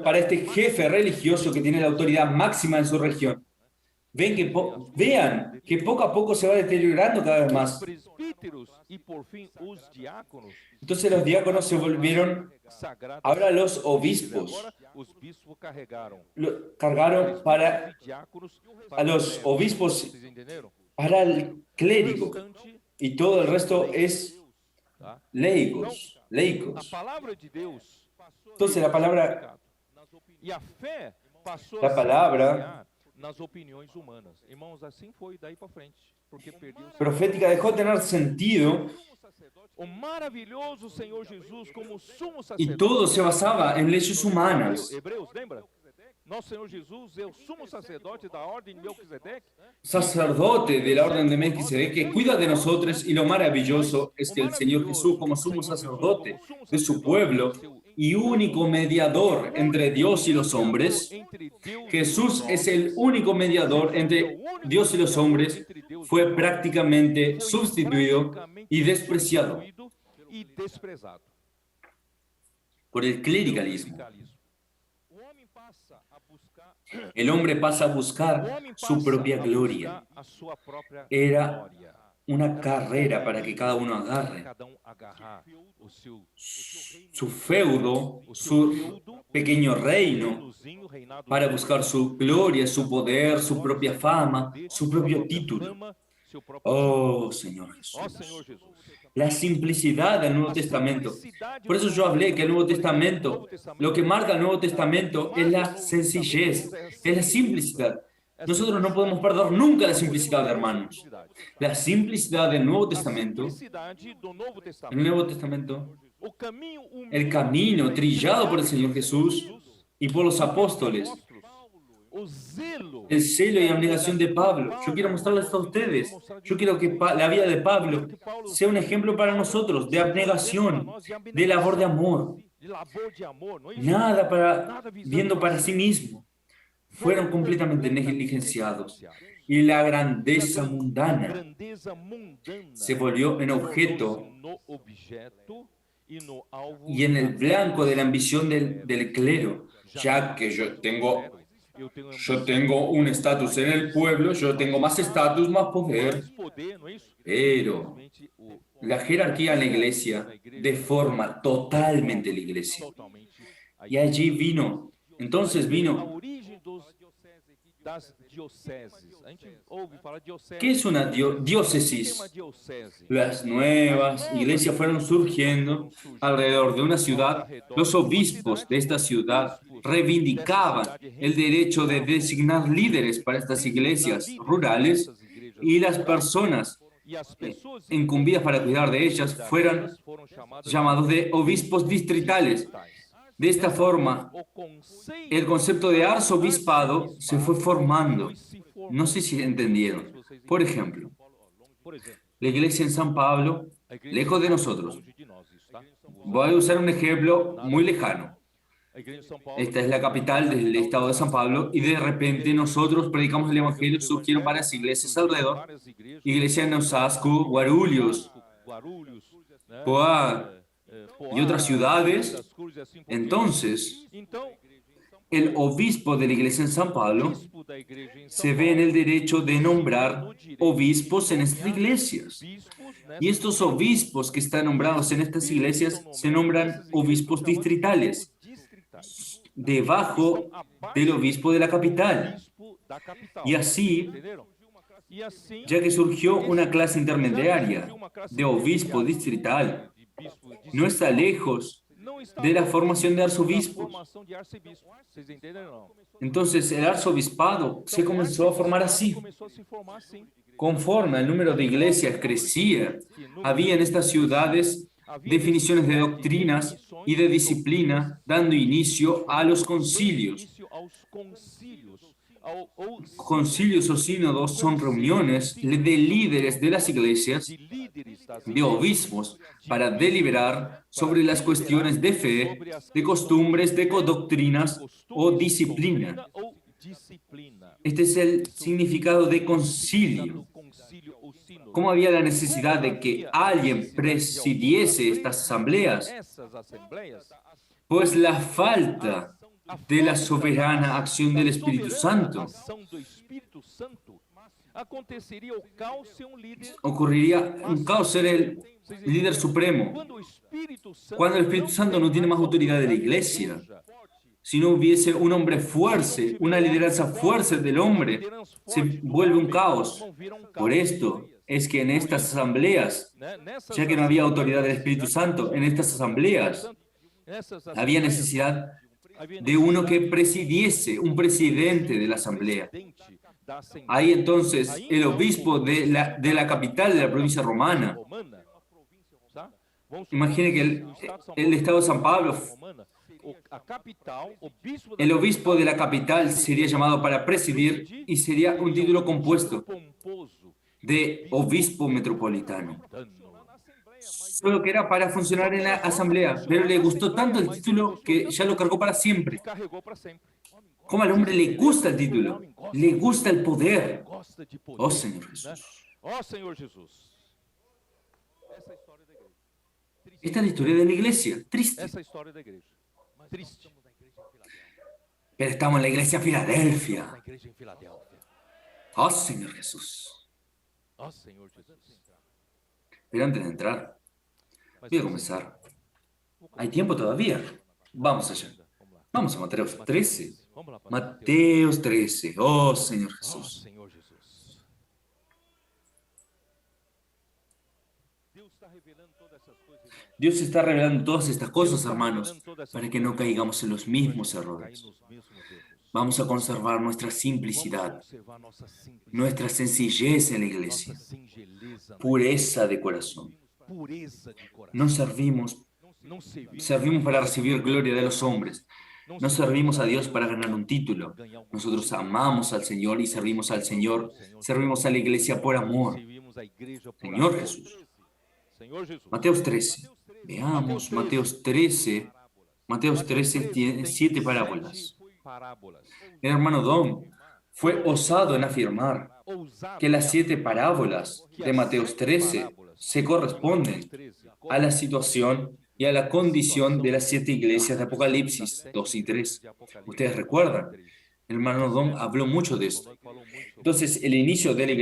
para este jefe religioso que tiene la autoridad máxima en su región. Vean que poco a poco se va deteriorando cada vez más. Entonces los diáconos se volvieron ahora los obispos. Cargaron a los obispos para el clérigo y todo el resto es laicos. Entonces la palabra profética dejó de tener sentido y todo se basaba en leyes humanas. Sacerdote de la orden de Melquisedec, que cuida de nosotros, y lo maravilloso es que el Señor Jesús, como sumo sacerdote de su pueblo y único mediador entre Dios y los hombres, Jesús es el único mediador entre Dios y los hombres, fue prácticamente sustituido y despreciado por el clericalismo. El hombre pasa a buscar su propia gloria. Era una carrera para que cada uno agarre su feudo, su pequeño reino, para buscar su gloria, su poder, su propia fama, su propio título. Oh, Señor Jesús. La simplicidad del Nuevo Testamento. Por eso yo hablé que el Nuevo Testamento, lo que marca el Nuevo Testamento es la sencillez, es la simplicidad. Nosotros no podemos perder nunca la simplicidad, hermanos. La simplicidad del Nuevo Testamento, el camino trillado por el Señor Jesús y por los apóstoles, el celo y abnegación de Pablo. Yo quiero mostrarles a ustedes. Yo quiero que la vida de Pablo sea un ejemplo para nosotros de abnegación, de labor de amor. Nada viendo para sí mismo. Fueron completamente negligenciados. Y la grandeza mundana se volvió en objeto y en el blanco de la ambición del clero, ya que yo tengo un estatus en el pueblo, yo tengo más estatus, más poder. Pero la jerarquía en la iglesia deforma totalmente la iglesia. Y allí entonces vino. ¿Qué es una diócesis? Las nuevas iglesias fueron surgiendo alrededor de una ciudad. Los obispos de esta ciudad reivindicaban el derecho de designar líderes para estas iglesias rurales y las personas incumbidas para cuidar de ellas fueron llamados de obispos distritales. De esta forma, el concepto de arzobispado se fue formando. No sé si entendieron. Por ejemplo, la iglesia en San Pablo, lejos de nosotros. Voy a usar un ejemplo muy lejano. Esta es la capital del estado de San Pablo y de repente nosotros predicamos el evangelio, surgieron varias iglesias alrededor. Iglesia en Osasco, Guarulhos, Poá y otras ciudades. Entonces, el obispo de la iglesia en San Pablo se ve en el derecho de nombrar obispos en estas iglesias. Y estos obispos que están nombrados en estas iglesias se nombran obispos distritales, debajo del obispo de la capital. Y así ya que surgió una clase intermediaria de obispo distrital. No está lejos de la formación de arzobispos. Entonces, el arzobispado se comenzó a formar así. Conforme el número de iglesias crecía, había en estas ciudades definiciones de doctrinas y de disciplina, dando inicio a los concilios. Concilios o sínodos son reuniones de líderes de las iglesias, de obispos, para deliberar sobre las cuestiones de fe, de costumbres, de doctrinas o disciplina. Este es el significado de concilio. ¿Cómo había la necesidad de que alguien presidiese estas asambleas? Pues la falta de la soberana acción del Espíritu Santo. Ocurriría un caos ser el líder supremo. Cuando el Espíritu Santo no tiene más autoridad de la iglesia, si no hubiese un hombre fuerte, una lideranza fuerte del hombre, se vuelve un caos. Por esto es que en estas asambleas, ya que no había autoridad del Espíritu Santo, en estas asambleas había necesidad de uno que presidiese, un presidente de la asamblea. Ahí entonces el obispo de la capital de la provincia romana, imagine que el estado de San Pablo, el obispo de la capital sería llamado para presidir y sería un título compuesto de obispo metropolitano. Solo que era para funcionar en la asamblea, pero le gustó tanto el título que ya lo cargó para siempre. Como al hombre le gusta el título, le gusta el poder. Oh Señor Jesús. Esta es la historia de la iglesia, triste. Pero estamos en la iglesia Filadelfia. Oh Señor Jesús. Pero antes de entrar, voy a comenzar. Hay tiempo todavía. Vamos allá. Vamos a Mateos 13. Mateos 13. Oh Señor Jesús. Dios está revelando todas estas cosas, hermanos, para que no caigamos en los mismos errores. Vamos a conservar nuestra simplicidad, nuestra sencillez en la iglesia, pureza de corazón. No servimos para recibir gloria de los hombres. No servimos a Dios para ganar un título. Nosotros amamos al Señor y servimos al Señor. Servimos a la iglesia por amor. Señor Jesús. Mateos 13. Veamos, Mateos 13. Mateos 13 tiene 7 parábolas. El hermano Dom fue osado en afirmar que las 7 parábolas de Mateos 13 se corresponden a la situación y a la condición de las 7 iglesias de Apocalipsis 2 y 3. Ustedes recuerdan, el hermano Dom habló mucho de esto. Entonces, el inicio de la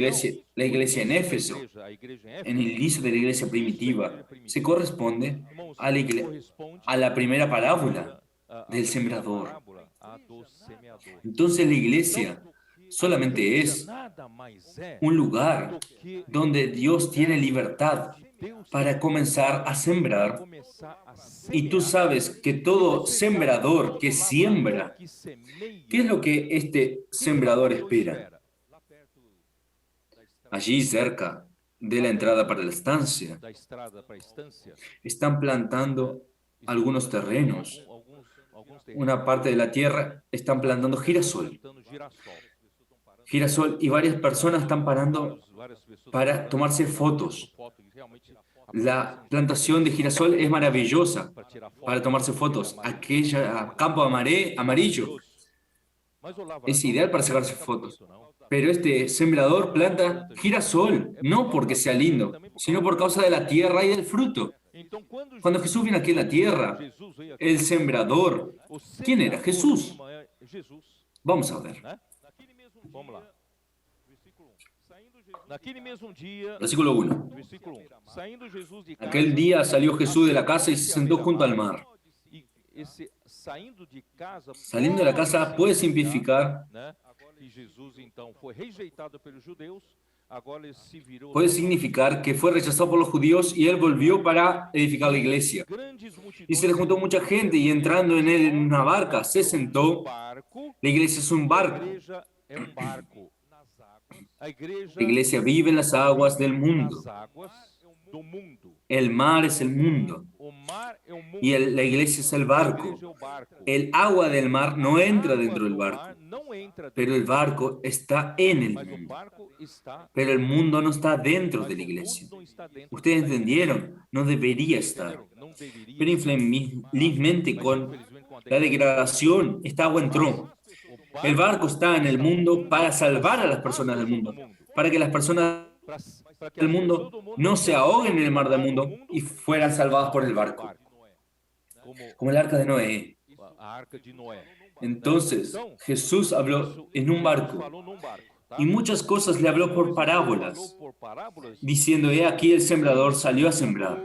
iglesia en Éfeso, en el inicio de la iglesia primitiva, se corresponde a la primera parábola del sembrador. Entonces, la iglesia solamente es un lugar donde Dios tiene libertad para comenzar a sembrar. Y tú sabes que todo sembrador que siembra, ¿qué es lo que este sembrador espera? Allí cerca de la entrada para la estancia, están plantando algunos terrenos. Una parte de la tierra están plantando girasol. Girasol, y varias personas están parando para tomarse fotos. La plantación de girasol es maravillosa para tomarse fotos. Aquella campo amarillo es ideal para sacarse fotos. Pero este sembrador planta girasol, no porque sea lindo, sino por causa de la tierra y del fruto. Cuando Jesús vino aquí a la tierra, el sembrador, ¿quién era? Jesús. Vamos a ver. Versículo 1. Aquel día salió Jesús de la casa y se sentó junto al mar. Saliendo de la casa puede simplificar puede significar que fue rechazado por los judíos y él volvió para edificar la iglesia. Y se le juntó mucha gente y entrando en él en una barca, se sentó. La iglesia es un barco. La iglesia vive en las aguas del mundo. El mar es el mundo. Y la iglesia es el barco. El agua del mar no entra dentro del barco, pero el barco está en el mundo. Pero el mundo no está dentro de la iglesia. Ustedes entendieron, no debería estar. Pero infelizmente con la degradación, esta agua entró. El barco está en el mundo para salvar a las personas del mundo, para que las personas del mundo no se ahoguen en el mar del mundo y fueran salvadas por el barco, como el arca de Noé. Entonces, Jesús habló en un barco y muchas cosas le habló por parábolas, diciendo, he aquí el sembrador salió a sembrar.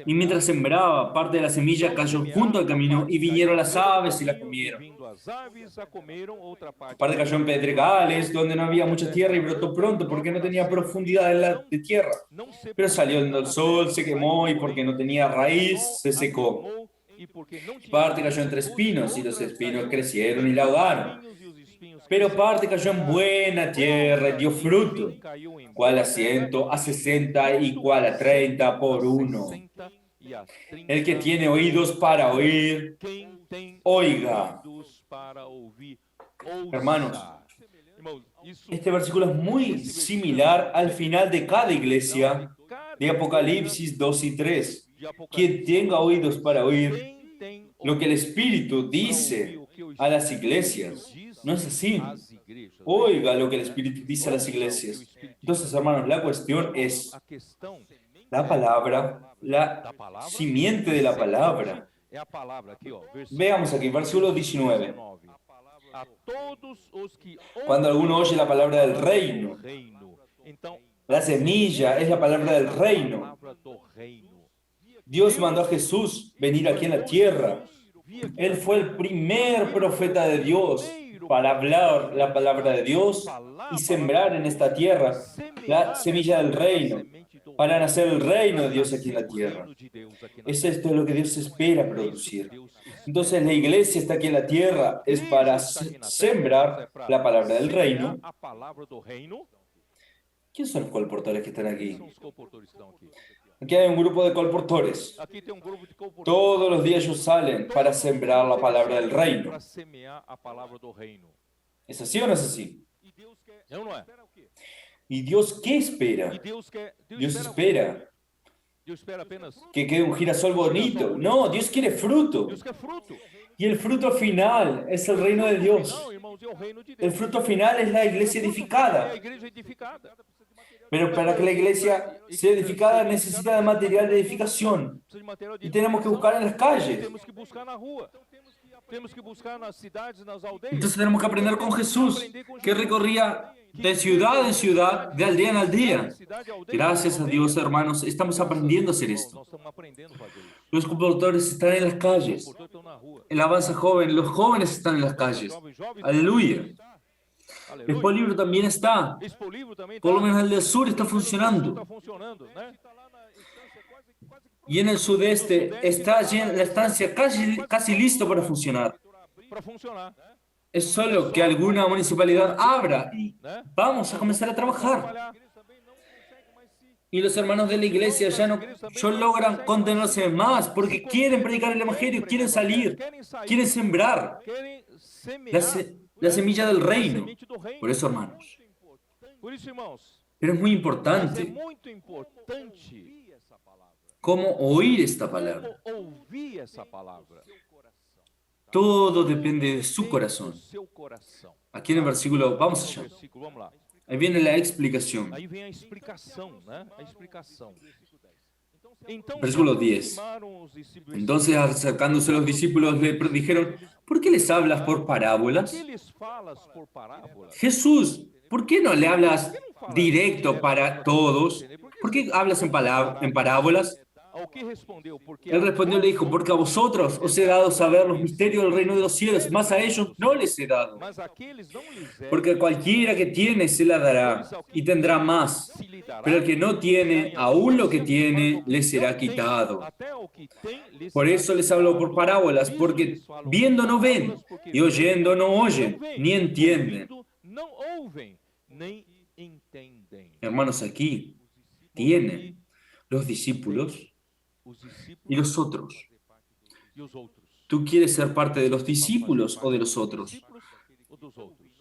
Y mientras sembraba, parte de la semilla cayó junto al camino y vinieron las aves y la comieron. Parte cayó en pedregales, donde no había mucha tierra y brotó pronto porque no tenía profundidad de tierra. Pero salió el sol, se quemó y porque no tenía raíz, se secó. Parte cayó entre espinos y los espinos crecieron y la ahogaron. Pero parte cayó en buena tierra y dio fruto, cual a 100, a 60 y cual a 30 por uno. El que tiene oídos para oír, oiga. Hermanos, este versículo es muy similar al final de cada iglesia de Apocalipsis 2 y 3. Quien tenga oídos para oír lo que el Espíritu dice a las iglesias. No es así. Oiga lo que el Espíritu dice a las iglesias. Entonces, hermanos, la cuestión es la palabra, la simiente de la palabra. Veamos aquí, versículo 19. Cuando alguno oye la palabra del reino, la semilla es la palabra del reino. Dios mandó a Jesús venir aquí en la tierra. Él fue el primer profeta de Dios para hablar la palabra de Dios y sembrar en esta tierra la semilla del reino, para nacer el reino de Dios aquí en la tierra. Es esto lo que Dios espera producir. Entonces la iglesia está aquí en la tierra, es para sembrar la palabra del reino. ¿Quiénes son los colportores que están aquí? Aquí hay un grupo de colportores. Todos los días ellos salen para sembrar la palabra del reino. ¿Es así o no es así? ¿Y Dios qué espera? Dios espera que quede un girasol bonito. No, Dios quiere fruto. Y el fruto final es el reino de Dios. El fruto final es la iglesia edificada. Pero para que la iglesia sea edificada necesita de material de edificación. Y tenemos que buscar en las calles. Entonces tenemos que aprender con Jesús, que recorría de ciudad en ciudad, de aldea en aldea. Gracias a Dios, hermanos, estamos aprendiendo a hacer esto. Los comportadores están en las calles. El avance joven, los jóvenes están en las calles. Aleluya. El Expolibro también está. Por lo menos el del sur está funcionando. Y en el sudeste está la estancia casi lista para funcionar. Es solo que alguna municipalidad abra y vamos a comenzar a trabajar. Y los hermanos de la iglesia ya no logran contenerse más porque quieren predicar el evangelio, quieren salir, quieren sembrar la semilla del reino. Por eso, hermanos. Pero es muy importante cómo oír esta palabra. Todo depende de su corazón. Aquí en el versículo, vamos allá. Ahí viene la explicación. Versículo 10. Entonces, acercándose los discípulos, le dijeron, ¿por qué les hablas por parábolas? Jesús, ¿por qué no le hablas directo para todos? ¿Por qué hablas en parábolas? Él respondió y le dijo, porque a vosotros os he dado saber los misterios del reino de los cielos, más a ellos no les he dado. Porque a cualquiera que tiene se la dará y tendrá más, pero el que no tiene, aún lo que tiene, le será quitado. Por eso les hablo por parábolas, porque viendo no ven, y oyendo no oyen, ni entienden. Hermanos, aquí tienen los discípulos y los otros. ¿Tú quieres ser parte de los discípulos o de los otros?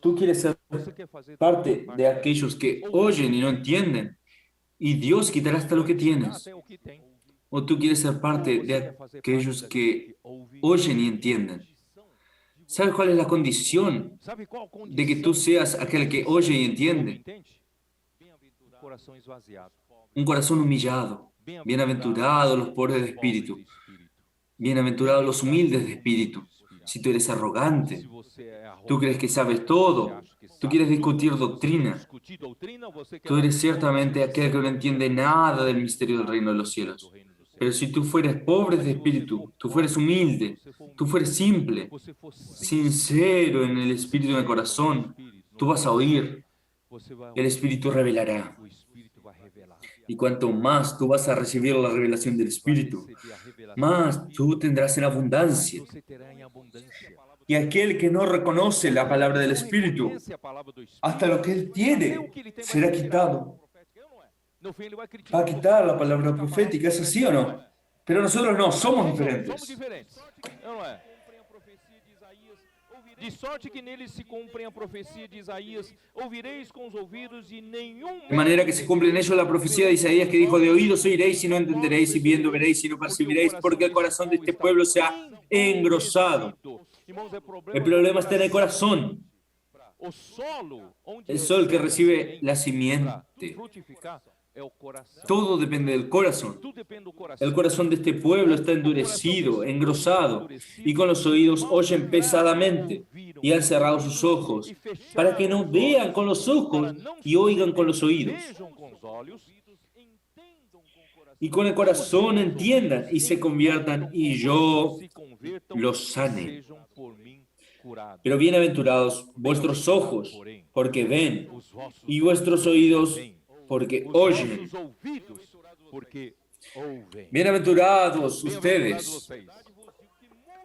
¿Tú quieres ser parte de aquellos que oyen y no entienden? Y Dios quitará hasta lo que tienes. ¿O tú quieres ser parte de aquellos que oyen y entienden? ¿Sabes cuál es la condición de que tú seas aquel que oye y entiende? Un corazón humillado. Bienaventurados los pobres de espíritu. Bienaventurados los humildes de espíritu. Si tú eres arrogante, tú crees que sabes todo, tú quieres discutir doctrina, tú eres ciertamente aquel que no entiende nada del misterio del reino de los cielos. Pero si tú fueres pobre de espíritu, tú fueres humilde, tú fueres simple, sincero en el espíritu y en el corazón, tú vas a oír, el espíritu revelará. Y cuanto más tú vas a recibir la revelación del espíritu, más tú tendrás en abundancia. Y aquel que no reconoce la palabra del espíritu, hasta lo que él tiene será quitado. Va a quitar la palabra profética, ¿es así o no? Pero nosotros no, somos diferentes. De sorte que neles se cumpre a profecía de Isaías, ouvireis com os ouvidos e nenhum... De manera que se cumple en ellos la profecía de Isaías que dijo, de oídos oiréis y no entenderéis, y viendo veréis y no percibiréis, porque el corazón de este pueblo se ha engrosado. El problema está en el corazón. El sol que recibe la simiente. Todo depende del corazón. El corazón de este pueblo está endurecido, engrosado, y con los oídos oyen pesadamente, y han cerrado sus ojos, para que no vean con los ojos y oigan con los oídos, y con el corazón entiendan y se conviertan, y yo los sane. Pero bienaventurados vuestros ojos, porque ven, y vuestros oídos, porque oyen. Bienaventurados ustedes,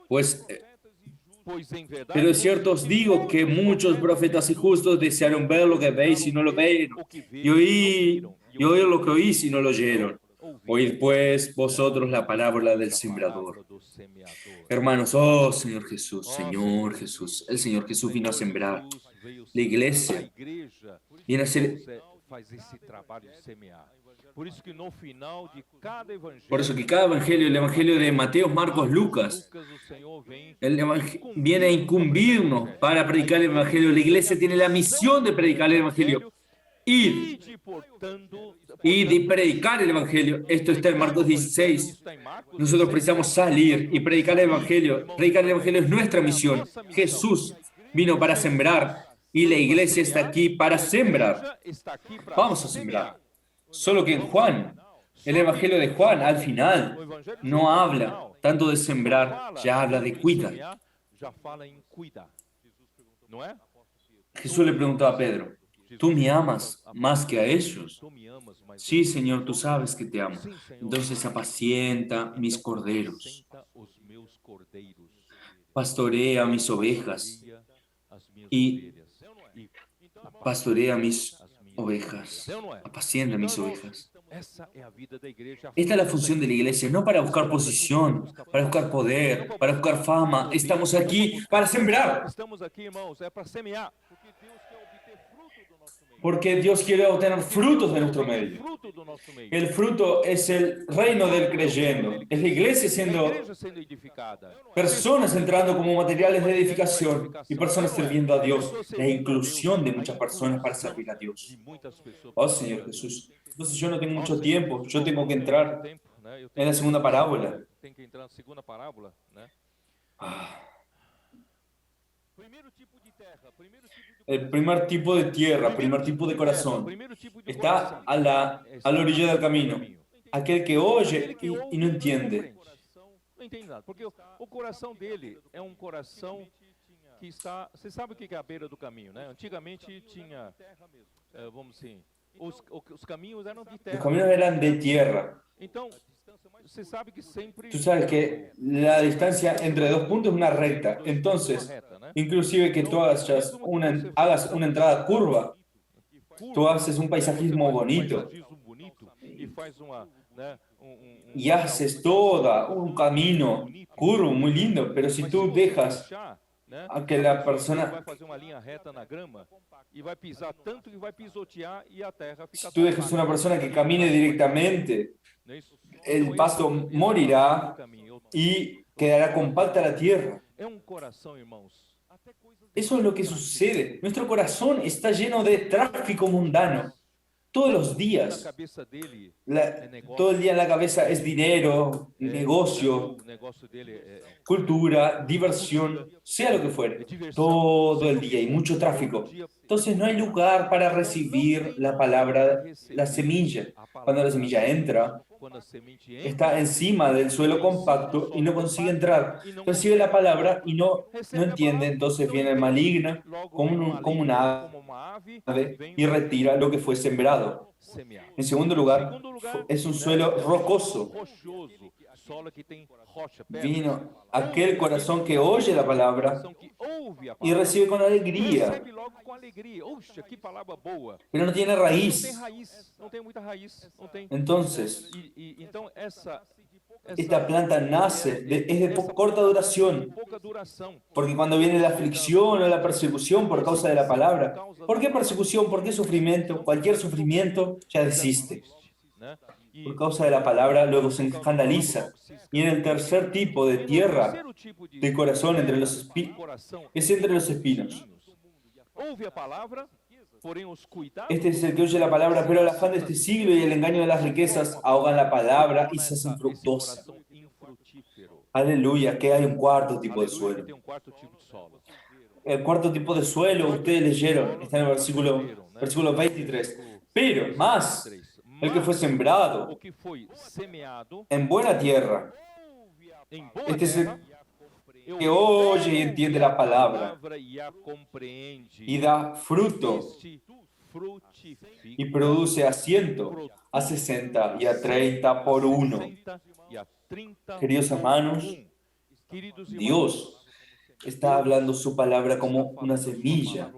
pues, pero es cierto os digo que muchos profetas y justos desearon ver lo que veis y no lo vieron, y oír lo que oís y no lo oyeron. Oíd pues vosotros la palabra del sembrador. Hermanos, oh Señor Jesús, el Señor Jesús vino a sembrar. La iglesia viene a ser... Por eso que cada evangelio, el evangelio de Mateo, Marcos, Lucas, viene a incumbirnos para predicar el evangelio. La iglesia tiene la misión de predicar el evangelio. Id y predicar el evangelio. Esto está en Marcos 16. Nosotros precisamos salir y predicar el evangelio. Predicar el evangelio es nuestra misión. Jesús vino para sembrar y la iglesia está aquí para sembrar. Vamos a sembrar. Solo que en Juan, el evangelio de Juan, al final, no habla tanto de sembrar, ya habla de cuidar. Jesús le preguntó a Pedro, ¿tú me amas más que a ellos? Sí, Señor, tú sabes que te amo. Entonces apacienta mis corderos. Pastorea mis ovejas. Y pastorea mis ovejas. Apacienta mis ovejas. Esta es la función de la iglesia, no para buscar posición, para buscar poder, para buscar fama. Estamos aquí para sembrar. Porque Dios quiere obtener frutos de nuestro medio. El fruto es el reino del creyendo. Es la iglesia siendo personas entrando como materiales de edificación y personas sirviendo a Dios. La inclusión de muchas personas para servir a Dios. Oh Señor Jesús. Entonces yo no tengo mucho tiempo. Yo tengo que entrar en la segunda parábola. El primer tipo de tierra, primer tipo de corazón, está a la orilla del camino. aquel que oye y no entiende. Não entende nada, porque o coração dele é um coração que está... Você sabe o que é a beira do caminho, né? Antigamente tinha, vamos assim, os caminhos eram de Los terra. caminos eran de tierra. Então, você sabe que sempre... Tú sabes que la distancia entre dos puntos es una recta. Entonces, inclusive que tú hagas una entrada curva, tú haces un paisajismo bonito y haces todo un camino curvo muy lindo, pero si tú dejas a que la persona, si tú dejas a una persona que camine directamente, el pasto morirá y quedará compacta la tierra. Eso es lo que sucede. Nuestro corazón está lleno de tráfico mundano. Todos los días. Todo el día en la cabeza es dinero, negocio, cultura, diversión, sea lo que fuere. Todo el día y mucho tráfico. Entonces no hay lugar para recibir la palabra, la semilla. Cuando la semilla entra, está encima del suelo compacto y no consigue entrar. Recibe la palabra y no entiende. Entonces viene el maligno como una ave y retira lo que fue sembrado. En segundo lugar, es un suelo rocoso. Vino aquel corazón que oye la palabra y recibe con alegría, pero no tiene raíz. Entonces, esta planta nace, es de corta duración, porque cuando viene la aflicción o la persecución por causa de la palabra, ¿por qué persecución? ¿Por qué sufrimiento? Cualquier sufrimiento ya desiste. Por causa de la palabra, luego se escandaliza. Y en el tercer tipo de tierra, de corazón, es entre los espinos. Este es el que oye la palabra, pero el afán de este siglo y el engaño de las riquezas ahogan la palabra y se hacen fructuosa. Aleluya, que hay un cuarto tipo de suelo. El cuarto tipo de suelo, ustedes leyeron, está en el versículo 23. Pero más, el que fue sembrado en buena tierra. Este es el que oye y entiende la palabra y da fruto y produce a 100, a 60 y a 30 por uno. Queridos hermanos, Dios está hablando su palabra como una semilla.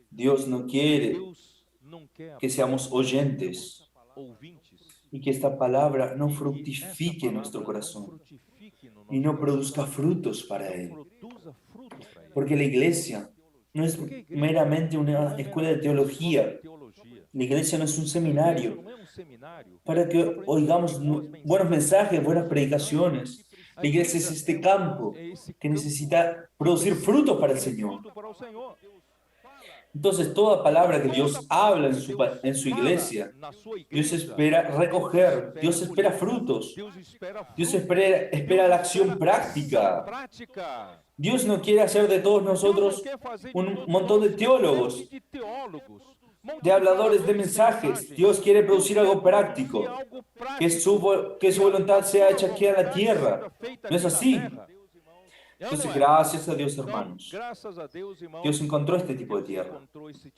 Dios no quiere que seamos oyentes y que esta palabra no fructifique en nuestro corazón y no produzca frutos para Él. Porque la iglesia no es meramente una escuela de teología. La iglesia no es un seminario para que oigamos buenos mensajes, buenas predicaciones. La iglesia es este campo que necesita producir frutos para el Señor. Entonces, toda palabra que Dios habla en su iglesia, Dios espera recoger, Dios espera frutos, Dios espera la acción práctica. Dios no quiere hacer de todos nosotros un montón de teólogos, de habladores de mensajes. Dios quiere producir algo práctico, que su voluntad sea hecha aquí en la tierra. ¿No es así? Entonces, gracias a Dios, hermanos, Dios encontró este tipo de tierra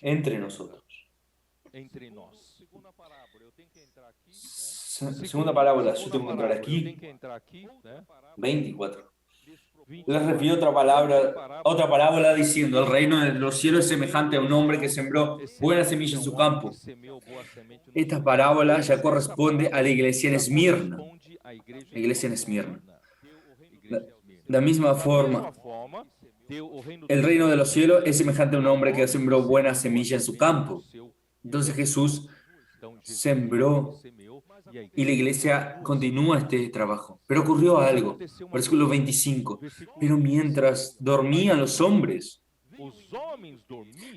entre nosotros. Segunda parábola, yo tengo que entrar aquí, 24. Les refiero otra parábola diciendo: el reino de los cielos es semejante a un hombre que sembró buena semilla en su campo. Esta parábola ya corresponde a la iglesia en Esmirna. La iglesia en Esmirna. De la misma forma, el reino de los cielos es semejante a un hombre que sembró buena semilla en su campo. Entonces Jesús sembró y la iglesia continúa este trabajo. Pero ocurrió algo. Versículo 25. Pero mientras dormían los hombres,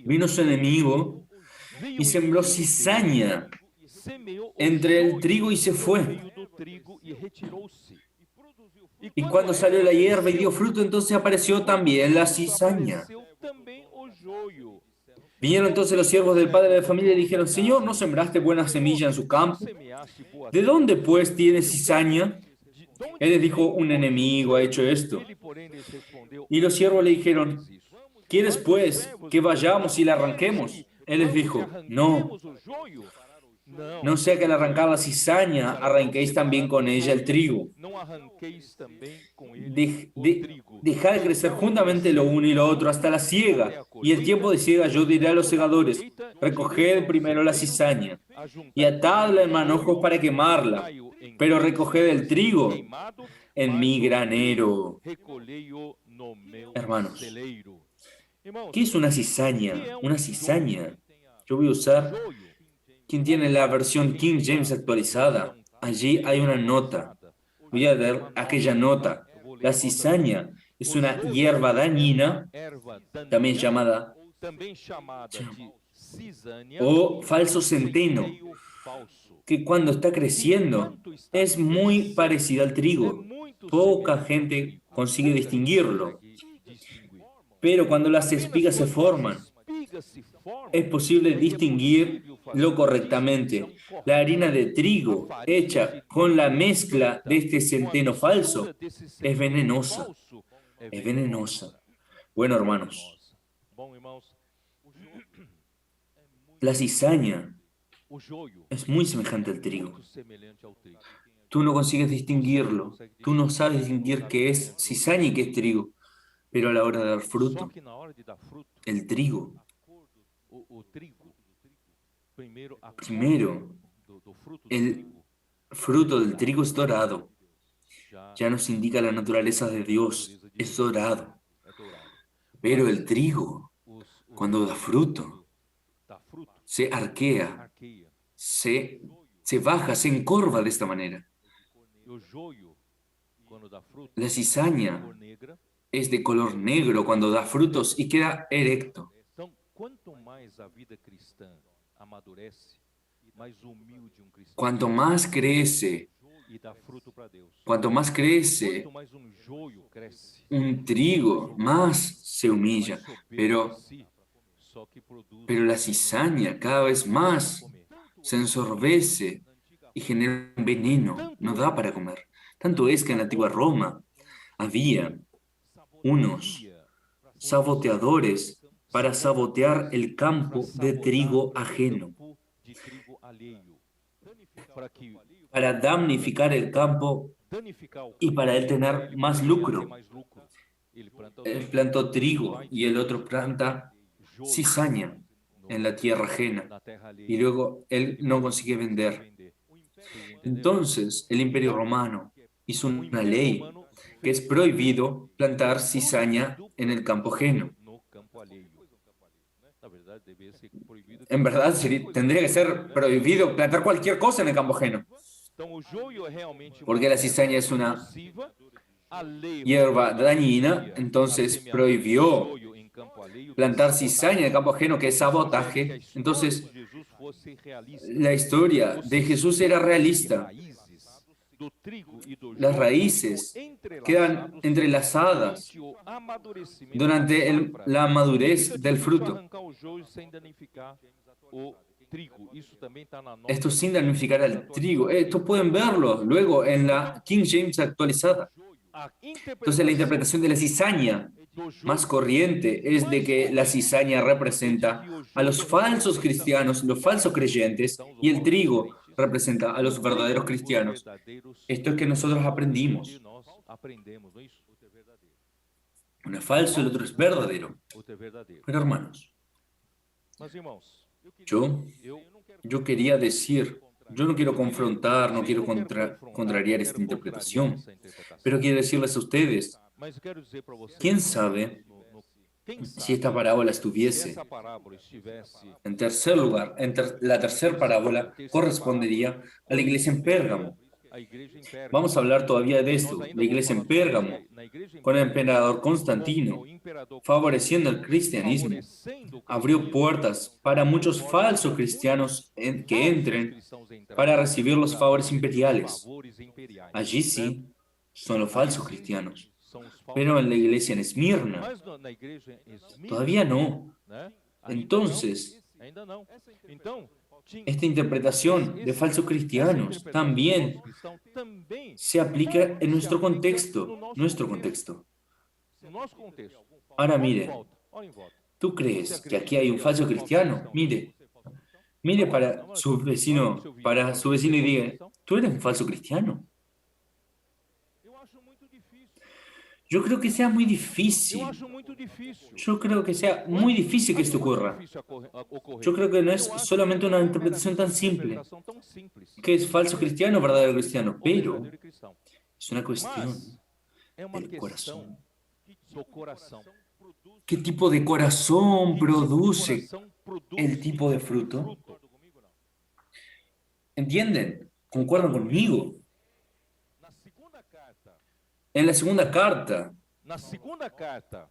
vino su enemigo y sembró cizaña entre el trigo y se fue. Y cuando salió la hierba y dio fruto, entonces apareció también la cizaña. Vinieron entonces los siervos del padre de familia y le dijeron, Señor, ¿no sembraste buena semilla en su campo? ¿De dónde pues tiene cizaña? Él les dijo, un enemigo ha hecho esto. Y los siervos le dijeron, ¿quieres pues que vayamos y la arranquemos? Él les dijo, no, no sea que al arrancar la cizaña arranquéis también con ella el trigo. Dejad crecer juntamente lo uno y lo otro hasta la siega. Y el tiempo de siega yo diré a los segadores, recoged primero la cizaña y atadla en manojos para quemarla, pero recoged el trigo en mi granero. Hermanos, ¿qué es una cizaña? Una cizaña. Yo voy a usar, ¿quién tiene la versión King James actualizada? Allí hay una nota. Voy a leer aquella nota. La cizaña es una hierba dañina, también llamada o falso centeno, que cuando está creciendo es muy parecida al trigo. Poca gente consigue distinguirlo, pero cuando las espigas se forman, es posible distinguirlo correctamente. La harina de trigo hecha con la mezcla de este centeno falso es venenosa. Es venenosa. Bueno, hermanos, la cizaña es muy semejante al trigo. Tú no consigues distinguirlo. Tú no sabes distinguir qué es cizaña y qué es trigo. Pero a la hora de dar fruto, el trigo, primero, el fruto del trigo es dorado. Ya nos indica la naturaleza de Dios. Es dorado. Pero el trigo, cuando da fruto, se arquea, se baja, se encorva de esta manera. La cizaña es de color negro cuando da frutos y queda erecto. Cuanto más crece un trigo, más se humilla. Pero la cizaña cada vez más se ensorbece y genera un veneno, no da para comer. Tanto es que en la antigua Roma había unos saboteadores para sabotear el campo de trigo ajeno, para damnificar el campo y para él tener más lucro. Él plantó trigo y el otro planta cizaña en la tierra ajena y luego él no consigue vender. Entonces el Imperio Romano hizo una ley que es prohibido plantar cizaña en el campo ajeno. En verdad tendría que ser prohibido plantar cualquier cosa en el campo ajeno, porque la cizaña es una hierba dañina, entonces prohibió plantar cizaña en el campo ajeno, que es sabotaje. Entonces, la historia de Jesús era realista. Las raíces quedan entrelazadas durante la madurez del fruto. Esto sin damnificar al trigo. Esto pueden verlo luego en la King James actualizada. Entonces la interpretación de la cizaña más corriente es de que la cizaña representa a los falsos cristianos, los falsos creyentes, y el trigo representa a los verdaderos cristianos. Esto es que nosotros aprendimos. Uno es falso y el otro es verdadero. Pero hermanos, yo quería decir, yo no quiero confrontar, no quiero contrariar esta interpretación, pero quiero decirles a ustedes, ¿quién sabe si esta parábola estuviese? En tercer lugar, la tercera parábola correspondería a la iglesia en Pérgamo. Vamos a hablar todavía de esto. La iglesia en Pérgamo, con el emperador Constantino, favoreciendo el cristianismo, abrió puertas para muchos falsos cristianos que entren para recibir los favores imperiales. Allí sí, son los falsos cristianos. Pero en la iglesia en Esmirna, todavía no. Entonces, Ainda não. Então, esta interpretación de falsos cristianos también se aplica en nuestro contexto, no nosso contexto. Ahora Olha em mire, volta, olha em volta. ¿tú crees que aquí hay un falso cristiano? Mire para su vecino y diga, ¿tú eres un falso cristiano? Eu acho muito difícil. Yo creo que sea muy Eu difícil. acho muito difícil. Yo creo que sea muy difícil que esto ocurra. Yo creo que no es solamente una interpretación tan simple, que es falso cristiano o verdadero cristiano, pero es una cuestión del corazón. Do coração. ¿Qué tipo de corazón produce el tipo de fruto? ¿Entienden? ¿Concuerdan conmigo? En la segunda carta Na segunda carta,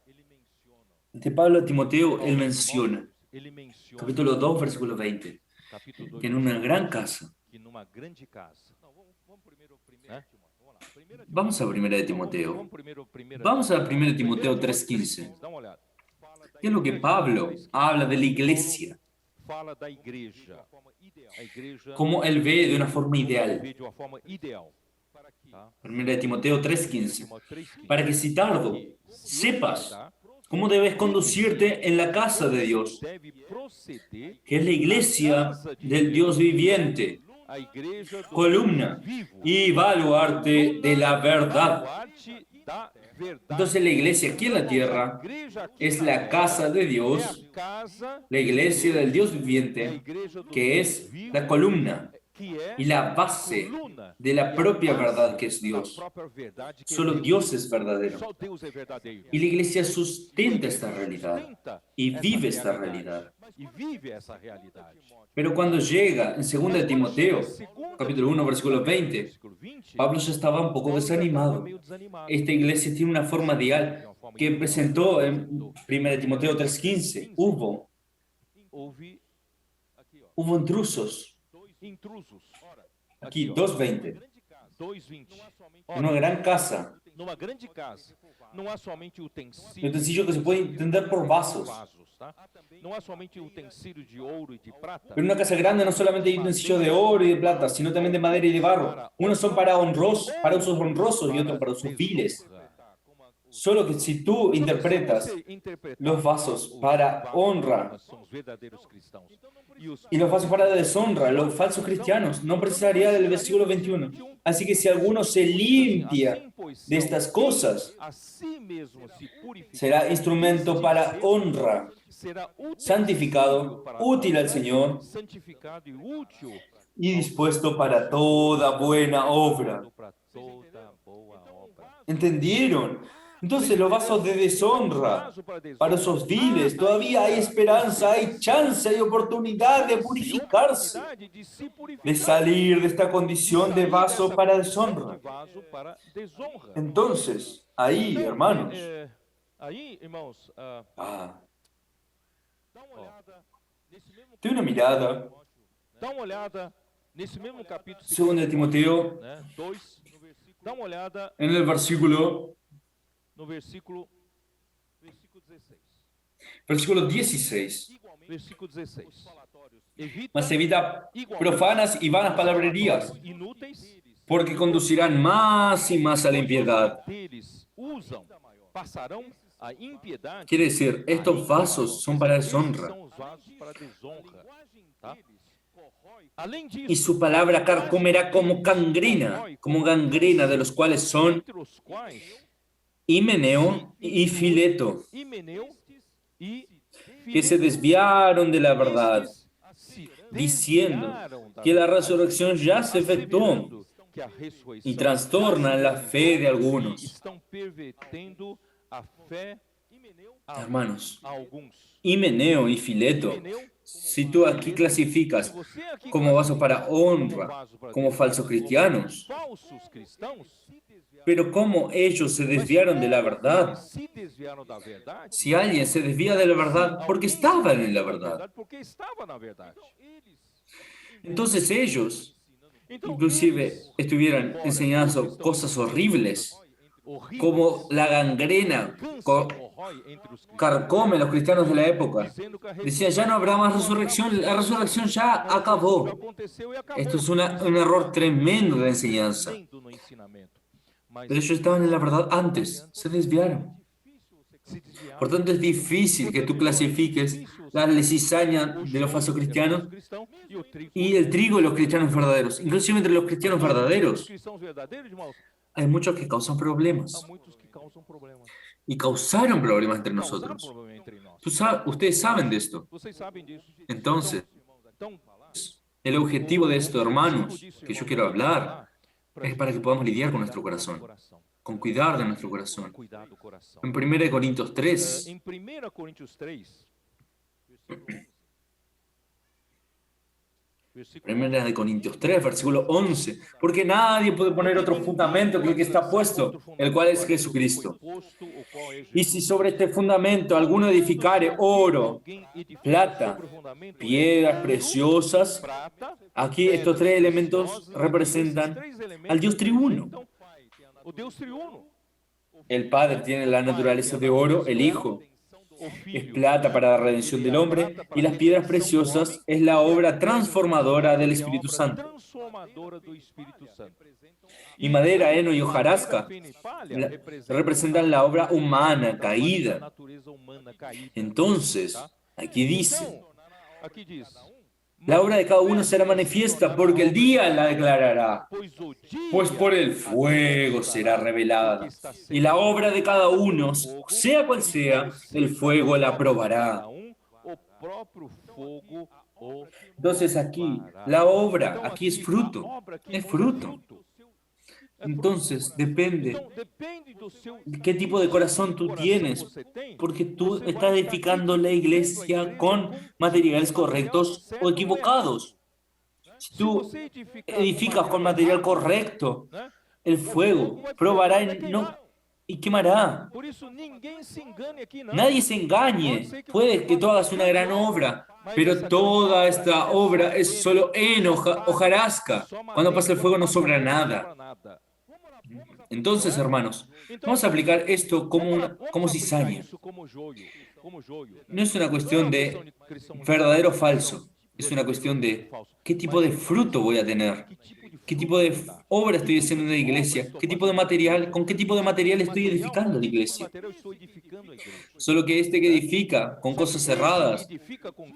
de Pablo a Timoteo, él menciona, ele menciona, capítulo 2, versículo 20, capítulo 2, que en una gran casa, que numa grande casa. Vamos primeiro, vamos a 1 de Timoteo, Vamos primeiro, vamos a 1 Timoteo 3:15, dá uma olhada. que es lo que Pablo habla de la iglesia, Fala da igreja. A igreja como él ve de una forma ideal. vê de uma forma ideal. Tá? 1 de Timoteo 3:15, Timóteo 3:15. para que si tardo sepas cómo debes conducirte en la casa de Dios, Deve proceder que es la iglesia del Dios viviente, a igreja do columna vivo. y baluarte de la verdad. Baluarte da verdade. Entonces la iglesia aquí en la tierra Igreja aqui es na la terra casa de é Dios, a casa, la iglesia del Dios a viviente, igreja do que Deus es vivo, la columna que é y la base coluna de la e a propia base verdad que es da Dios. própria verdade que é Solo Deus. Dios es verdadero. Só Deus é verdadeiro. Y la iglesia sustenta esta realidad Sustenta y essa vive esta realidade. realidad. E vive essa realidade. Pero cuando llega en 2 de Timoteo, Segunda capítulo 1, versículo 20, versículo 20, Pablo ya estaba un poco Paulo já estava desanimado. meio desanimado. Esta iglesia tiene una forma De ideal uma forma que ideal. presentó en 1 de Timoteo 3:15. Houve Hubo intrusos. intrusos. Aquí, ó. 2:20. 2:20. En una gran casa. Numa grande casa, não há somente utensílios, Un utensilio que se puede entender por vasos. tá? Não há somente utensílios de ouro e de prata. Pero en una casa grande no solamente hay utensilios de oro y de plata, sino también de madera y de barro. Unos son para usos honrosos y otros para usos viles. Solo que si tú interpretas los vasos para honra São os verdadeiros cristãos. y los vasos para deshonra, los falsos cristianos, no precisaría del versículo 21. Así que si alguno se limpia de estas cosas, Assim mesmo se purificar, será instrumento para honra, será santificado, útil al Señor santificado e útil y dispuesto para toda buena obra. para toda boa obra. ¿Entendieron? Entonces los vasos de deshonra, para esos viles, todavía hay esperanza, hay chance, hay oportunidad de purificarse, de salir de esta condición de vaso para deshonra. Entonces, ahí, hermanos, Aí, irmãos, de una mirada, dá uma olhada nesse mesmo capítulo 2 de Timoteo, né, 2, dá uma olhada en el versículo no versículo 16. Versículo 16. Versículo 16. Evita Mas evita profanas y vanas palabrerías, inúteis, porque conducirán más y más a la impiedad. deles usam, passarão a impiedade. Quiere decir, estos vasos son para deshonra. São os vasos para desonra, tá? Além disso, Y su palabra carcomerá como gangrena, de los cuales son entre os quais Himeneo y Fileto, Himeneu e que se desviaron de la verdad, se diciendo desviaram da que la verdade, resurrección ya se efectuó asseverando que a ressurreição y trastornan la fe de algunos. estão pervertendo a fé Hermanos, a alguns. Himeneo y Fileto, si tú aquí clasificas Você aqui como vasos para como honra, vaso para como falsos cristianos, falsos cristãos, pero cómo ellos se desviaron de la verdad. se desviaram da verdade, Si alguien se desvía de la verdad, porque estaban en la verdad. porque estava na verdade. Entonces ellos, Então, inclusive, eles, estuvieran enseñando cosas horribles, como la gangrena carcome a los cristianos de la época. Decía, ya no habrá más resurrección, la resurrección ya acabó. Esto es un error tremendo de enseñanza. Pero ellos estaban en la verdad antes, se desviaron. Por tanto, es difícil que tú clasifiques la cizaña de los falsos cristianos y el trigo de los cristianos verdaderos. Inclusive entre los cristianos verdaderos hay muchos que causan problemas y causaron problemas entre nosotros. Ustedes saben de esto. Entonces, el objetivo de esto, hermanos, que yo quiero hablar, es para que podamos lidiar con nuestro corazón, con cuidar de nuestro corazón. En 1 Corintios 3, 1 Corintios 3, versículo 11, porque nadie puede poner otro fundamento que el que está puesto, el cual es Jesucristo. Y si sobre este fundamento alguno edificare oro, plata, piedras preciosas, aquí estos tres elementos representan al Dios triuno. El Padre tiene la naturaleza de oro, el Hijo es plata para la redención del hombre, y las piedras preciosas es la obra transformadora del Espíritu Santo. Y madera, heno y hojarasca representan la obra humana, caída. Entonces, aquí dice, la obra de cada uno será manifiesta, porque el día la declarará, pues por el fuego será revelada. Y la obra de cada uno, sea cual sea, el fuego la probará. Entonces aquí, la obra, aquí es fruto, es fruto. Entonces, depende de qué tipo de corazón tú tienes, porque tú estás edificando la iglesia con materiales correctos o equivocados. Si tú edificas con material correcto, el fuego probará y quemará. Nadie se engañe. Puede que tú hagas una gran obra, pero toda esta obra es solo hojarasca. Cuando pasa el fuego no sobra nada. Entonces, hermanos, vamos a aplicar esto como cizaña. No es una cuestión de verdadero o falso. Es una cuestión de qué tipo de fruto voy a tener. ¿Qué tipo de obra estoy haciendo en la iglesia? ¿Qué tipo de material? ¿Con qué tipo de material estoy edificando la iglesia? Solo que este que edifica con cosas cerradas,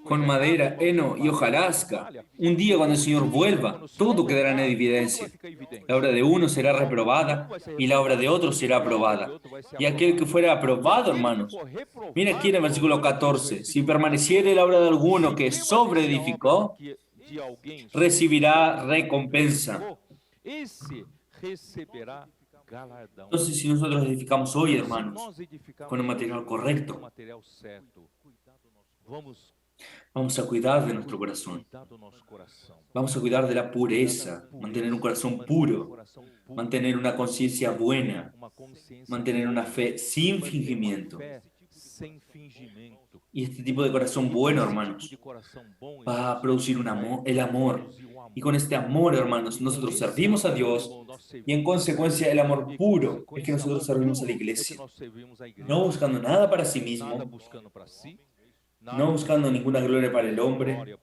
con madera, heno y hojarasca, un día cuando el Señor vuelva, todo quedará en evidencia. La obra de uno será reprobada y la obra de otro será aprobada. Y aquel que fuera aprobado, hermanos, mira aquí en el versículo 14, si permaneciere la obra de alguno que sobreedificó, recibirá recompensa. Entonces, si nosotros edificamos hoy, hermanos, con el material correcto, vamos a cuidar de nuestro corazón. Vamos a cuidar de la pureza, mantener un corazón puro, mantener una conciencia buena, mantener una fe sin fingimiento. Y este tipo de corazón bueno, hermanos, va a producir el amor. Y con este amor, hermanos, nosotros servimos a Dios y en consecuencia el amor puro es que nosotros servimos a la iglesia. No buscando nada para sí mismo, no buscando ninguna gloria para el hombre,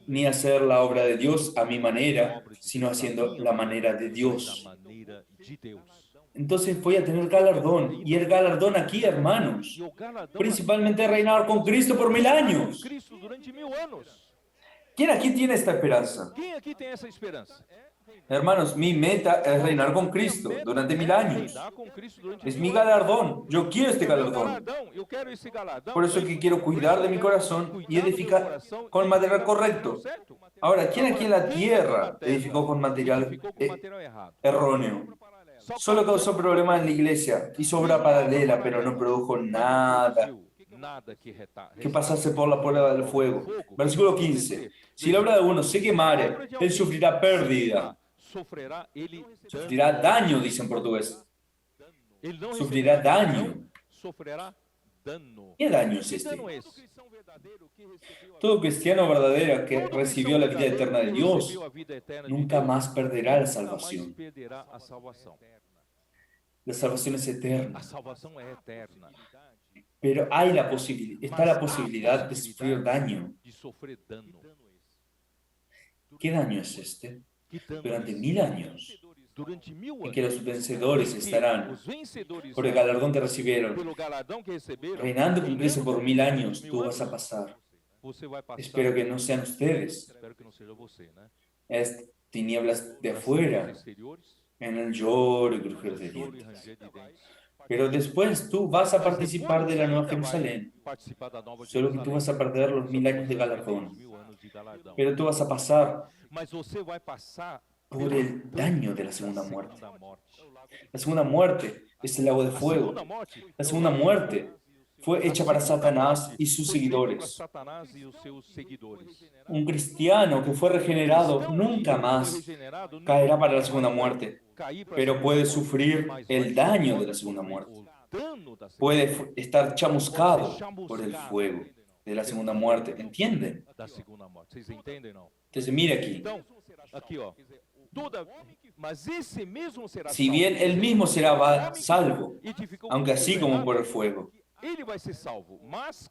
ni hacer la obra de Dios a mi manera, sino haciendo la manera de Dios. Entonces voy a tener galardón. Y el galardón aquí, hermanos, principalmente reinar con Cristo por 1000 años. ¿Quién aquí tiene esta esperanza? Hermanos, mi meta es reinar con Cristo durante 1000 años. Es mi galardón. Yo quiero este galardón. Por eso es que quiero cuidar de mi corazón y edificar con material correcto. Ahora, ¿quién aquí en la tierra edificó con material erróneo? Solo causó problemas en la iglesia, hizo obra paralela, pero no produjo nada que pasase por la prueba del fuego. Versículo 15. Si la obra de uno se quemare, él sufrirá pérdida. Sufrirá daño, dice en portugués. Sufrirá daño. ¿Qué daño es este? Todo cristiano verdadero que recibió la vida eterna de Dios nunca más perderá la salvación. La salvación es A eterna. salvação é eterna. Pero hay está Mas la há posibilidad de sufrir daño. de sofrer dano. ¿Qué daño es este? Que dano Durante é esse? 1000 años, Durante 1000 en anos. que los vencedores Em que estarán os vencedores por el estarão, galardón que recibieron, pelo galardão que receberam, reinando con Cristo por 1000 durante años, 1000 tú vas a anos, pasar. você vai passar. Espero que no sean ustedes. Espero que não seja você, né? Es tinieblas de Nas afuera, trevas exteriores, en el lloro y crujir de choro e dientes. ranger de dentes. Pero después tú vas a Mas participar depois de você la Nueva ainda vai Jerusalén. participar da Nova Solo que tú Jerusalém. vas a perder los Só 1000 que años de você vai perder galardón. os 1000 anos de galardão. Pero tú vas a pasar Mas você vai passar por el daño de la segunda muerte. segunda morte. La segunda muerte es el lago de A fuego. segunda morte La segunda muerte fue hecha para Satanás y sus foi feita para seguidores. Satanás e os seus seguidores. Un cristiano que fue regenerado Cristão nunca que más foi regenerado caerá nunca para la mais segunda vai muerte, cair para a pero segunda puede morte, sufrir mas el vai daño de la sofrer segunda muerte. o dano da segunda Puede morte. estar chamuscado Pode ser por el chamuscado fuego de la segunda muerte. ¿Entienden? da segunda morte. Vocês entendem, não? Entonces, mira aquí. Então, aqui, ó. Mas esse mesmo será Si salvo. bien él mismo será salvo, Edificou aunque por así tudo como errado, por el fuego. ele vai ser salvo, mas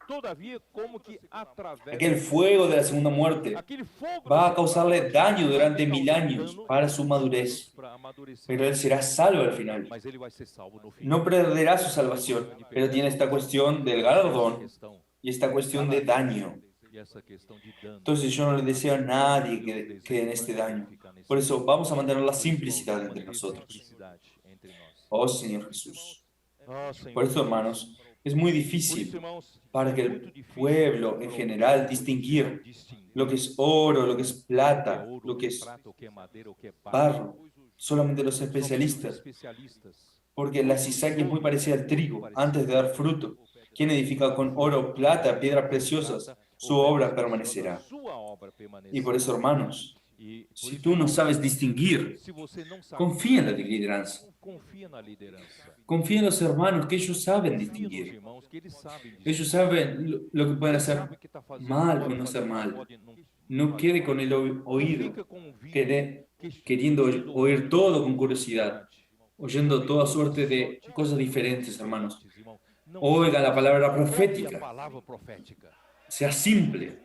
todavía como que através Aquel fuego de la segunda muerte aquele fogo va da a causarle segunda daño morte durante vai 1000 causar años dano para su madurez, para amadurecer. pero él será salvo al final. Mas ele vai ser salvo no fim. No perderá su salvación, pero tiene esta cuestión del galardón Questão y esta cuestión de daño. e essa questão de dano. Entonces yo no le deseo a nadie que quede en este daño. Por eso vamos a mantener la simplicidad entre nosotros. Simplicidade entre nós. Oh Señor Jesús. Oh, Senhor. Por eso, hermanos, es muy Por difícil isso, irmãos, para que é el muito difícil pueblo en para o general povo distinguir distinguir lo que es oro, lo que es o que é plata, ouro, lo o que que é es prata, o que é madeira, o que é barro. barro. Solamente los Somente os especialistas, especialistas. porque la cizaña es muy parecida al trigo antes de dar fruto. Quien edifica con oro, plata, piedras preciosas, su obra permanecerá. Sua obra Y por eso, hermanos, E por si isso, tú no sabes distinguir, se você não sabe, confía en la lideranza. confia na liderança. Confía en los hermanos, que ellos saben Confia nos distinguir. irmãos que eles sabem disso. Ellos saben lo que pueden hacer Sabe que tá fazendo, mal pode o no fazer hacer mal, mal. pode não No fazer quede mal. con el oído, Fica com o ouvido queriendo oír todo con curiosidad, oyendo toda suerte de cosas diferentes, hermanos. Oiga la palabra Ouve a profética, palavra profética. sea simple,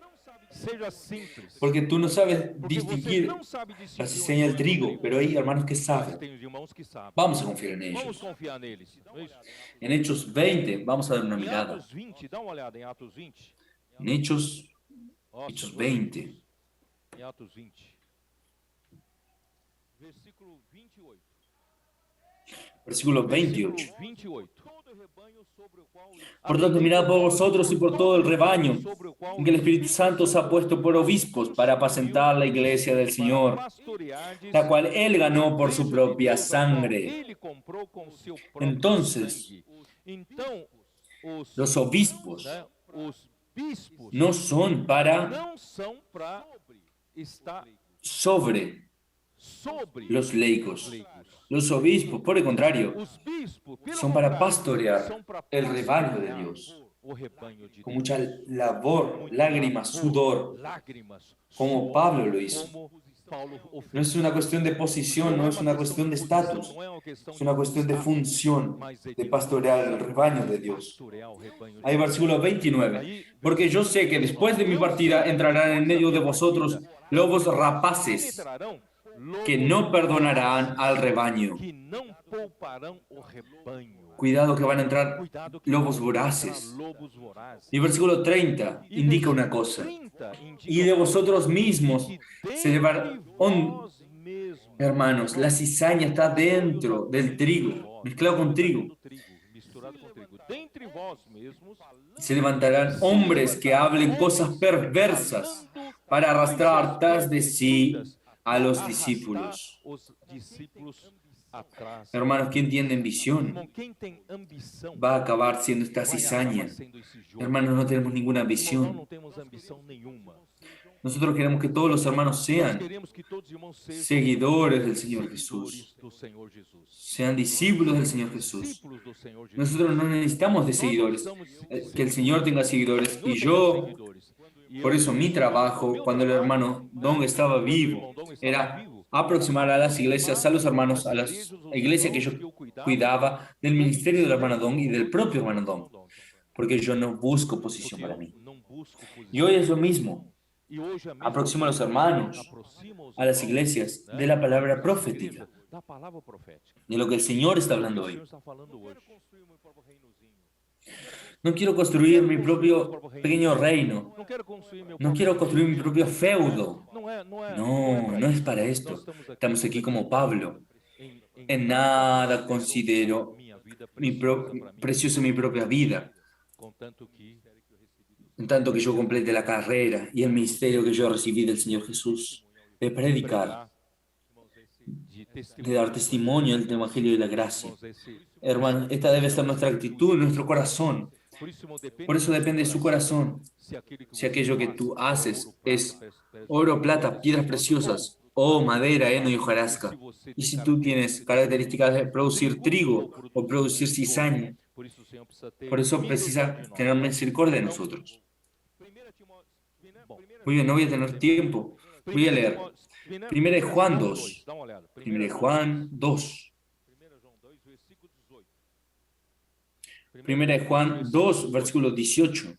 Seja simples. porque tú no sabes Porque você distinguir não sabe la distinguir cizaña del trigo, pero hay hermanos que mas saben. tem os irmãos que sabem. Vamos a confiar en Vamos ellos. confiar neles. Não é isso? En Hechos 20, vamos a dar una Em mirada. Atos 20, dá uma olhada em Atos 20. En Hechos Nossa, Hechos 20, Em Atos 20. Versículo 28. versículo 28. Versículo 28. Por tanto, mirad por vosotros y por todo el rebaño, en que el Espíritu Santo os ha puesto por obispos para apacentar la iglesia del Señor, la cual Él ganó por su propia sangre. Entonces, então, los obispos os bispos no son para não são para estar sobre sobre los laicos. leigos. Los obispos, por el contrario, Os bispos, pelo son para contrário, pastorear são para el rebaño de pastorear Dios, o rebanho de con Deus. mucha labor, Muito lágrimas, labor, sudor, lágrimas, como suor, Pablo lo hizo. como Paulo o fez. No es una cuestión de posición, no es una cuestión de estatus, Não é uma questão es una cuestión de status, función, mas é de pastorear el rebaño de Dios. pastorear o rebanho de Hay Deus. versículo 29. Aí, Porque yo sé que después de mi partida entrarán en medio de vosotros lobos rapaces penetrarão lobos que no perdonarán al rebaño. que não pouparão o rebanho. Cuidado que van a entrar Cuidado que lobos vão voraces. entrar lobos vorazes. Y versículo 30 E indica versículo una cosa. 30 indica Y de vosotros que mismos se dentre llevarán, vós mesmos, hermanos, la cizaña está dentro del trigo, mezclado con trigo. Misturado com trigo. Dentre vós mesmos Se levantarán hombres que hablen cosas perversas para arrastrar tras de sí a los discípulos. os discípulos atrás. Hermanos, ¿quién tiene visión? Irmão, quem tem ambição Va a acabar siendo esta vai cizaña. acabar sendo esse jogo. Hermanos, no tenemos ninguna Irmão, nós visión. não temos ambição nenhuma. Nosotros queremos que todos los hermanos Nós sean queremos que todos os irmãos sejam seguidores del Señor Jesús, seguidores do Senhor Jesus. sean discípulos del Señor Jesús. Discípulos do Senhor Jesus. Nosotros no necesitamos de Nós seguidores, precisamos que el Señor tenga seguidores. Senhor Y tenha yo, seguidores. E por eu, eso mi trabajo, cuando el hermano Don estaba vivo, era aproximar a las iglesias, a los hermanos, a las iglesias que yo cuidaba del ministerio del hermano Dong y del propio hermano Dong, porque yo no busco posición para mí. Y hoy es lo mismo. Aproximo a los hermanos, a las iglesias, de la palabra profética, de lo que el Señor está hablando hoy. No quiero construir mi propio pequeño reino. No quiero construir mi propio feudo. No, no es para esto. Estamos aquí como Pablo. En nada considero preciosa mi propia vida, en tanto que yo complete la carrera y el ministerio que yo recibí del Señor Jesús, de predicar, de dar testimonio del Evangelio y la gracia. Hermanos, esta debe ser nuestra actitud, nuestro corazón. Por eso depende de su corazón. Si aquello que tú haces es oro, plata, piedras preciosas, o madera, heno y hojarasca. Y si tú tienes características de producir trigo o producir cizaña, por eso precisa tener misericordia de nosotros. Muy bien, no voy a tener tiempo. Voy a leer. Primera de Juan 2. Primera de Juan 2. Primera de Juan 2, versículo 18.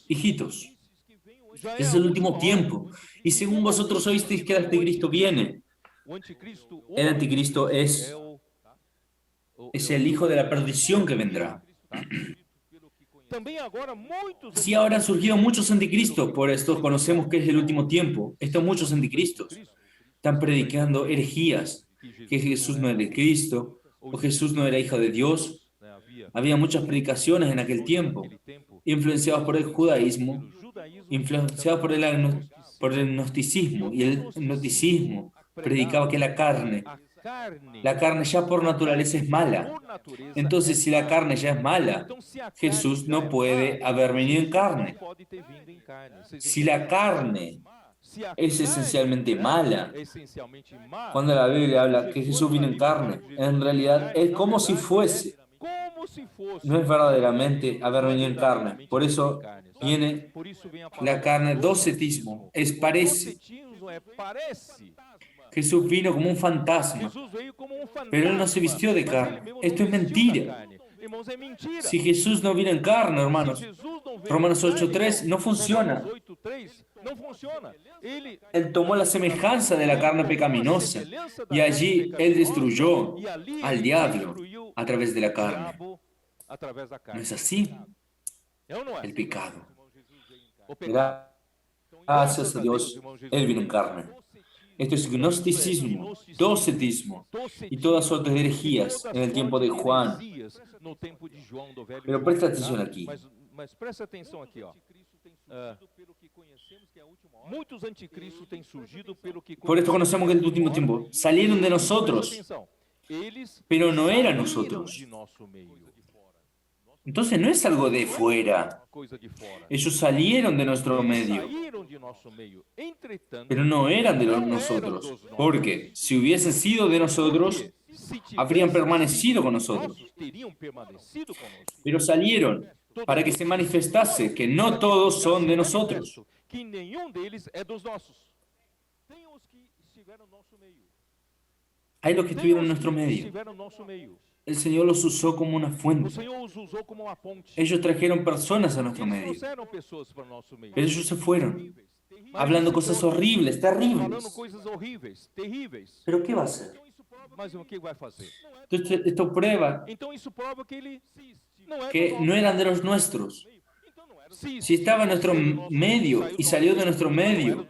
Hijitos, es el último tiempo. Y según vosotros oísteis que el anticristo viene. El anticristo es el hijo de la perdición que vendrá. Sí, ahora han surgido muchos anticristos, por esto conocemos que es el último tiempo. Estos muchos anticristos están predicando herejías, que Jesús no era el Cristo, o Jesús no era hijo de Dios. Había muchas predicaciones en aquel tiempo, influenciados por el judaísmo, influenciados por el gnosticismo, y el gnosticismo predicaba que la carne ya por naturaleza es mala. Entonces, si la carne ya es mala, Jesús no puede haber venido en carne. Si la carne es esencialmente mala, cuando la Biblia habla que Jesús vino en carne, en realidad es como si fuese. No es verdaderamente haber venido en carne. Por eso viene la carne, docetismo, es parece. Jesús vino como un fantasma, pero Él no se vistió de carne. Esto es mentira. Si Jesús no vino en carne, hermanos, Romanos 8:3 no funciona. Él tomó la semejanza de la carne pecaminosa y allí Él destruyó al diablo a través de la carne. ¿No es así? El pecado. Gracias a Dios, Él vino en carne. Esto es gnosticismo, docetismo y todas sortes de herejías en el tiempo de Juan. Pero presta atención aquí. Por esto conocemos que en el último tiempo salieron de nosotros, pero no eran nosotros. Entonces no es algo de fuera. Ellos salieron de nuestro medio, pero no eran de nosotros. Porque si hubiesen sido de nosotros, habrían permanecido con nosotros. Pero salieron para que se manifestase que no todos son de nosotros. Hay los que estuvieron en nuestro medio. El Señor los usó como una fuente. Ellos trajeron personas a nuestro medio. Pero ellos se fueron, hablando cosas horribles, terribles. ¿Pero qué va a hacer? Entonces, esto prueba que no eran de los nuestros. Si estaba en nuestro medio y salió de nuestro medio,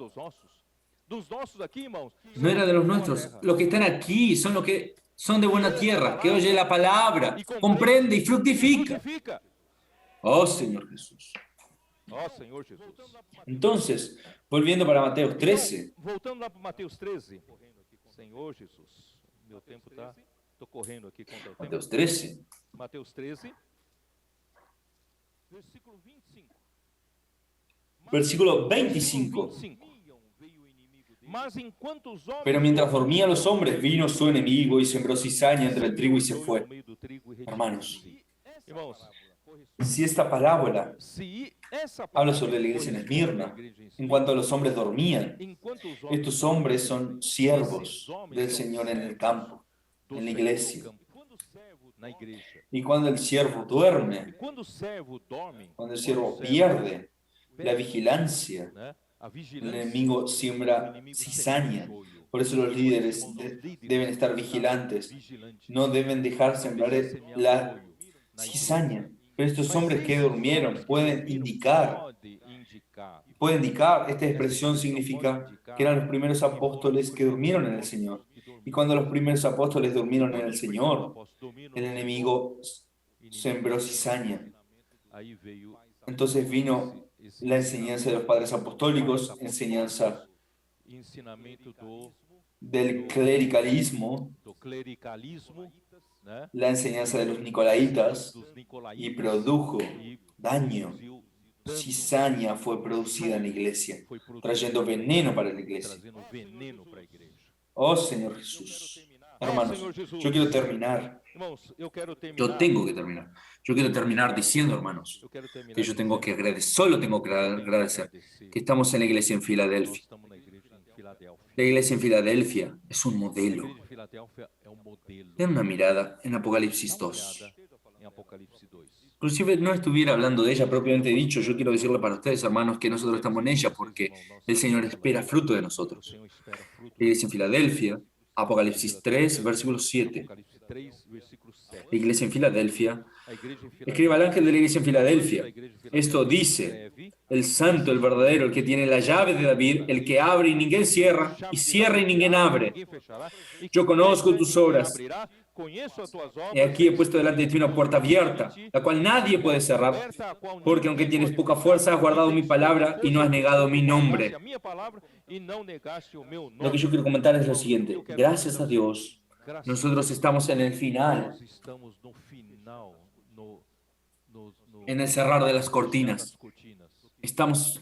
no era de los nuestros. Los que están aquí son los que son de buena tierra, que oye la palabra, comprende y fructifica. Oh, Señor Jesús. Entonces, volviendo para Mateo 13. Mateus 13. Versículo 25. Pero mientras dormían los hombres, vino su enemigo y sembró cizaña entre el trigo y se fue. Hermanos, si esta parábola habla sobre la iglesia en Esmirna, en cuanto a los hombres dormían, estos hombres son siervos del Señor en el campo. en la iglesia. Y cuando el siervo duerme, cuando el siervo pierde la vigilancia, el enemigo siembra cizaña. Por eso los líderes deben estar vigilantes. No deben dejar sembrar la cizaña. Pero estos hombres que durmieron pueden indicar, esta expresión significa que eran los primeros apóstoles que durmieron en el Señor. Y cuando los primeros apóstoles durmieron en el Señor, el enemigo sembró cizaña. Entonces vino la enseñanza de los padres apostólicos, enseñanza del clericalismo, la enseñanza de los nicolaitas, y produjo daño. Cizaña fue producida en la iglesia, trayendo veneno para la iglesia. Oh Señor Jesús. Hermanos, yo quiero terminar. Yo tengo que terminar. Yo quiero terminar diciendo, hermanos, que yo tengo que agradecer, solo tengo que agradecer que estamos en la iglesia en Filadelfia. La iglesia en Filadelfia es un modelo. Den una mirada en Apocalipsis 2. Inclusive no estuviera hablando de ella propiamente dicho, yo quiero decirle para ustedes, hermanos, que nosotros estamos en ella porque el Señor espera fruto de nosotros. La iglesia en Filadelfia, Apocalipsis 3, versículo 7. La iglesia en Filadelfia, escriba al ángel de la iglesia en Filadelfia. Esto dice, el santo, el verdadero, el que tiene la llave de David, el que abre y ninguém cierra, y cierra y ninguém abre. Yo conozco tus obras. Y aquí he puesto delante de ti una puerta abierta, la cual nadie puede cerrar, porque aunque tienes poca fuerza, has guardado mi palabra y no has negado mi nombre. Lo que yo quiero comentar es lo siguiente. Gracias a Dios, nosotros estamos en el final, en el cerrar de las cortinas. Estamos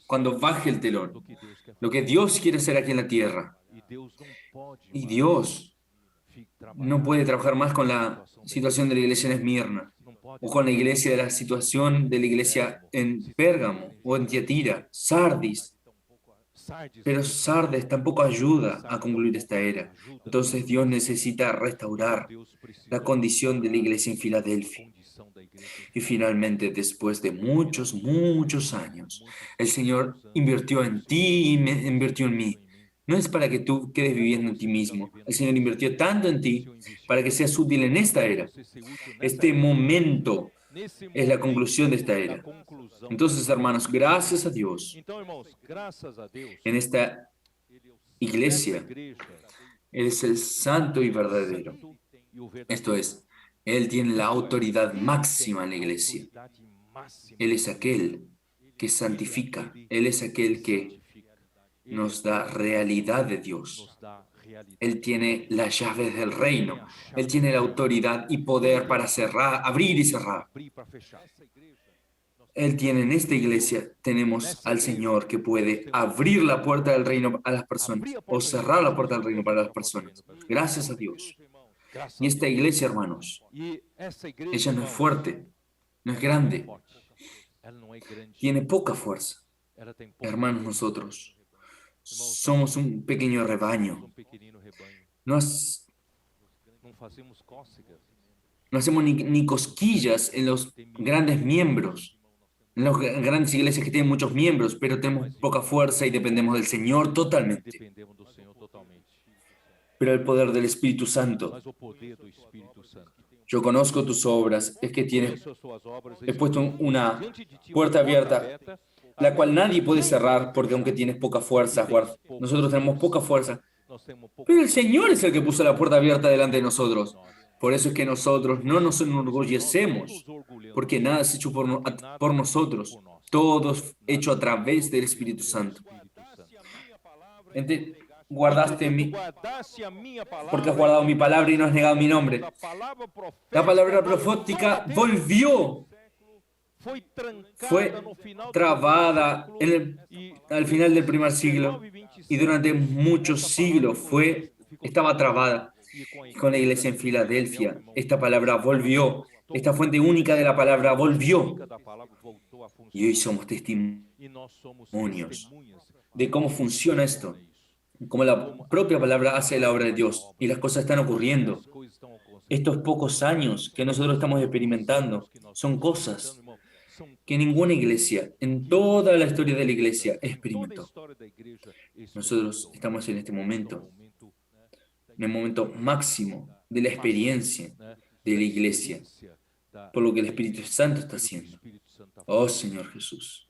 cuando baje el telón, lo que Dios quiere hacer aquí en la tierra. Y Dios no puede trabajar más con la situación de la iglesia en Esmirna, o con la iglesia de la situación de la iglesia en Pérgamo, o en Tiatira, Sardis. Pero Sardes tampoco ayuda a concluir esta era. Entonces Dios necesita restaurar la condición de la iglesia en Filadelfia. Y finalmente, después de muchos, muchos años, el Señor invirtió en ti y invirtió en mí. No es para que tú quedes viviendo en ti mismo. El Señor invirtió tanto en ti para que seas útil en esta era. Este momento es la conclusión de esta era. Entonces, hermanos, gracias a Dios, en esta iglesia, Él es el santo y verdadero. Esto es, Él tiene la autoridad máxima en la iglesia. Él es aquel que santifica. Él es aquel que nos da realidad de Dios. Él tiene las llaves del reino. Él tiene la autoridad y poder para cerrar, abrir y cerrar. Él tiene en esta iglesia, tenemos al Señor que puede abrir la puerta del reino a las personas o cerrar la puerta del reino para las personas. Gracias a Dios. Y esta iglesia, hermanos, ella no es fuerte, no es grande, tiene poca fuerza. Hermanos, nosotros somos un pequeño rebaño. No hacemos ni cosquillas en los grandes miembros, en las grandes iglesias que tienen muchos miembros, pero tenemos poca fuerza y dependemos del Señor totalmente. Pero el poder del Espíritu Santo. Yo conozco tus obras, es que he puesto una puerta abierta, la cual nadie puede cerrar, porque aunque tienes poca fuerza, nosotros tenemos poca fuerza, pero el Señor es el que puso la puerta abierta delante de nosotros. Por eso es que nosotros no nos enorgullecemos, porque nada es hecho por nosotros, todo es hecho a través del Espíritu Santo. Porque has guardado mi palabra y no has negado mi nombre. La palabra profética volvió. Fue trabada al final del primer siglo y durante muchos siglos estaba trabada. Y con la iglesia en Filadelfia, esta palabra volvió. Esta fuente única de la palabra volvió. Y hoy somos testimonios de cómo funciona esto. como la propia palabra hace la obra de Dios y las cosas están ocurriendo. as coisas estão acontecendo. Estos pocos años que nosotros estamos experimentando son cosas Irmão, são que ninguna iglesia en toda la historia de la iglesia toda a experimentó. história da igreja Nosotros experimentou. estamos en este Este é o momento, momento, en el momento máximo de la experiencia né, de da la iglesia, experiência da por lo que el Espíritu Santo está pelo que o haciendo. Espírito Santo está Oh fazendo. Señor Jesús,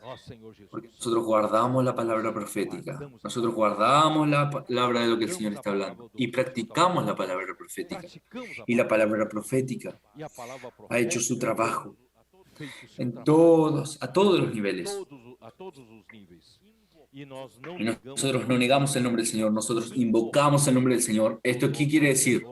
Ó Senhor porque Jesus, nosotros guardamos la palabra profética, nosotros guardamos la palabra de lo que el Señor guardamos a está palavra hablando do y que o Senhor está practicamos falando la palabra e profética. praticamos a Y la palavra palabra profética e a palavra ha hecho su profética trabajo feito o seu en trabalho a todos los niveles. a todos os níveis. E nós não Y negamos nosotros o no nome negamos el nombre del Señor, nosotros invocamos el nombre del Señor. ¿Esto qué quiere decir?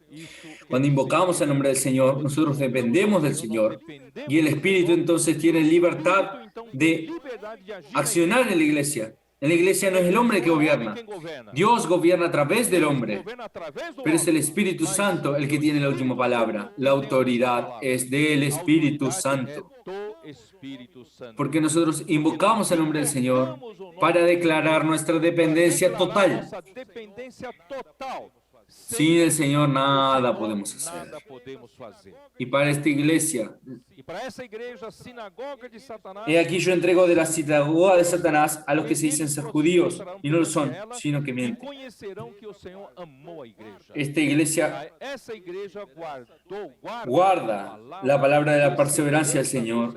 Isso quer Cuando dizer invocamos que el nombre del Señor, quando nosotros invocamos ao dependemos del Senhor, nós Señor y el dependemos do Espíritu Senhor, entonces e o tiene Espírito libertad então tem de liberdade de agir na accionar en la iglesia. En la iglesia no Na es el igreja hombre que não é homem gobierna, quem governa. Dios gobierna a través del Deus hombre, governa através do pero es el homem. Espíritu Mas Santo el é que o tiene la última Espírito palabra. Santo La que tem a última autoridad palavra. es del A Espíritu autoridade Santo. é do Espírito Santo. Porque nosotros invocamos el nombre del Señor Invocamos o nome para do declarar Senhor nuestra para dependencia declarar total. nossa dependência total. Sin el Señor o nada Senhor, podemos hacer. nada podemos fazer. Y para esta iglesia, E para essa igreja, a sinagoga de Satanás, he aquí yo entrego de la sinagoga de Satanás a los que se dicen ser judíos y no lo son, sino que e mienten. conhecerão que o Senhor amou a igreja. Esta iglesia Essa igreja guarda la palabra de la perseverancia del Señor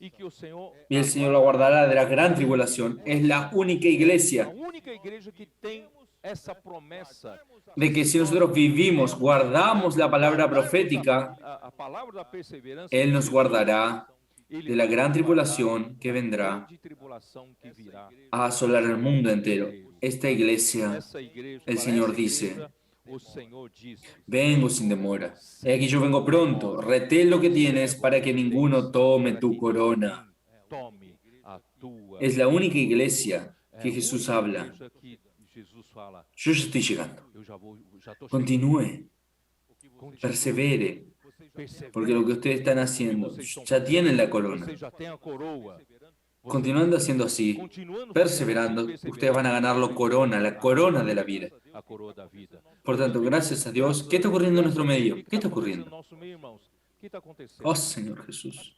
e que o Senhor y el Señor la guardará de la gran tribulación. Es la única a iglesia única igreja que tem essa promessa de que si nosotros vivimos, guardamos la palabra profética, a palavra da perseverança, Él nos guardará Ele de la nos gran guardará tribulación que da vendrá grande tribulação que virá. a asolar el mundo entero. Esta iglesia, Essa igreja, el para Señor essa dice, igreja, o Senhor diz: vengo sin demora. He aquí yo vengo pronto. Retén lo que tienes para que ninguno tome tu corona. Tome a tua. Es la única iglesia É que a Jesús única habla. igreja que Jesus fala: Yo ya estoy llegando. eu já estou chegando. Continúe, Continue, persevere, persevere, porque lo que ustedes están haciendo ya tienen la corona. Você já tem a coroa. Você Continuando haciendo así, continuando perseverando, ustedes van a ganar la corona de la vida. a coroa da vida. Por tanto, gracias a Dios. ¿Qué está ocurriendo en nuestro medio? ¿Qué está No ocurriendo? nosso meio, irmãos. O que está acontecendo? Oh Señor Jesús.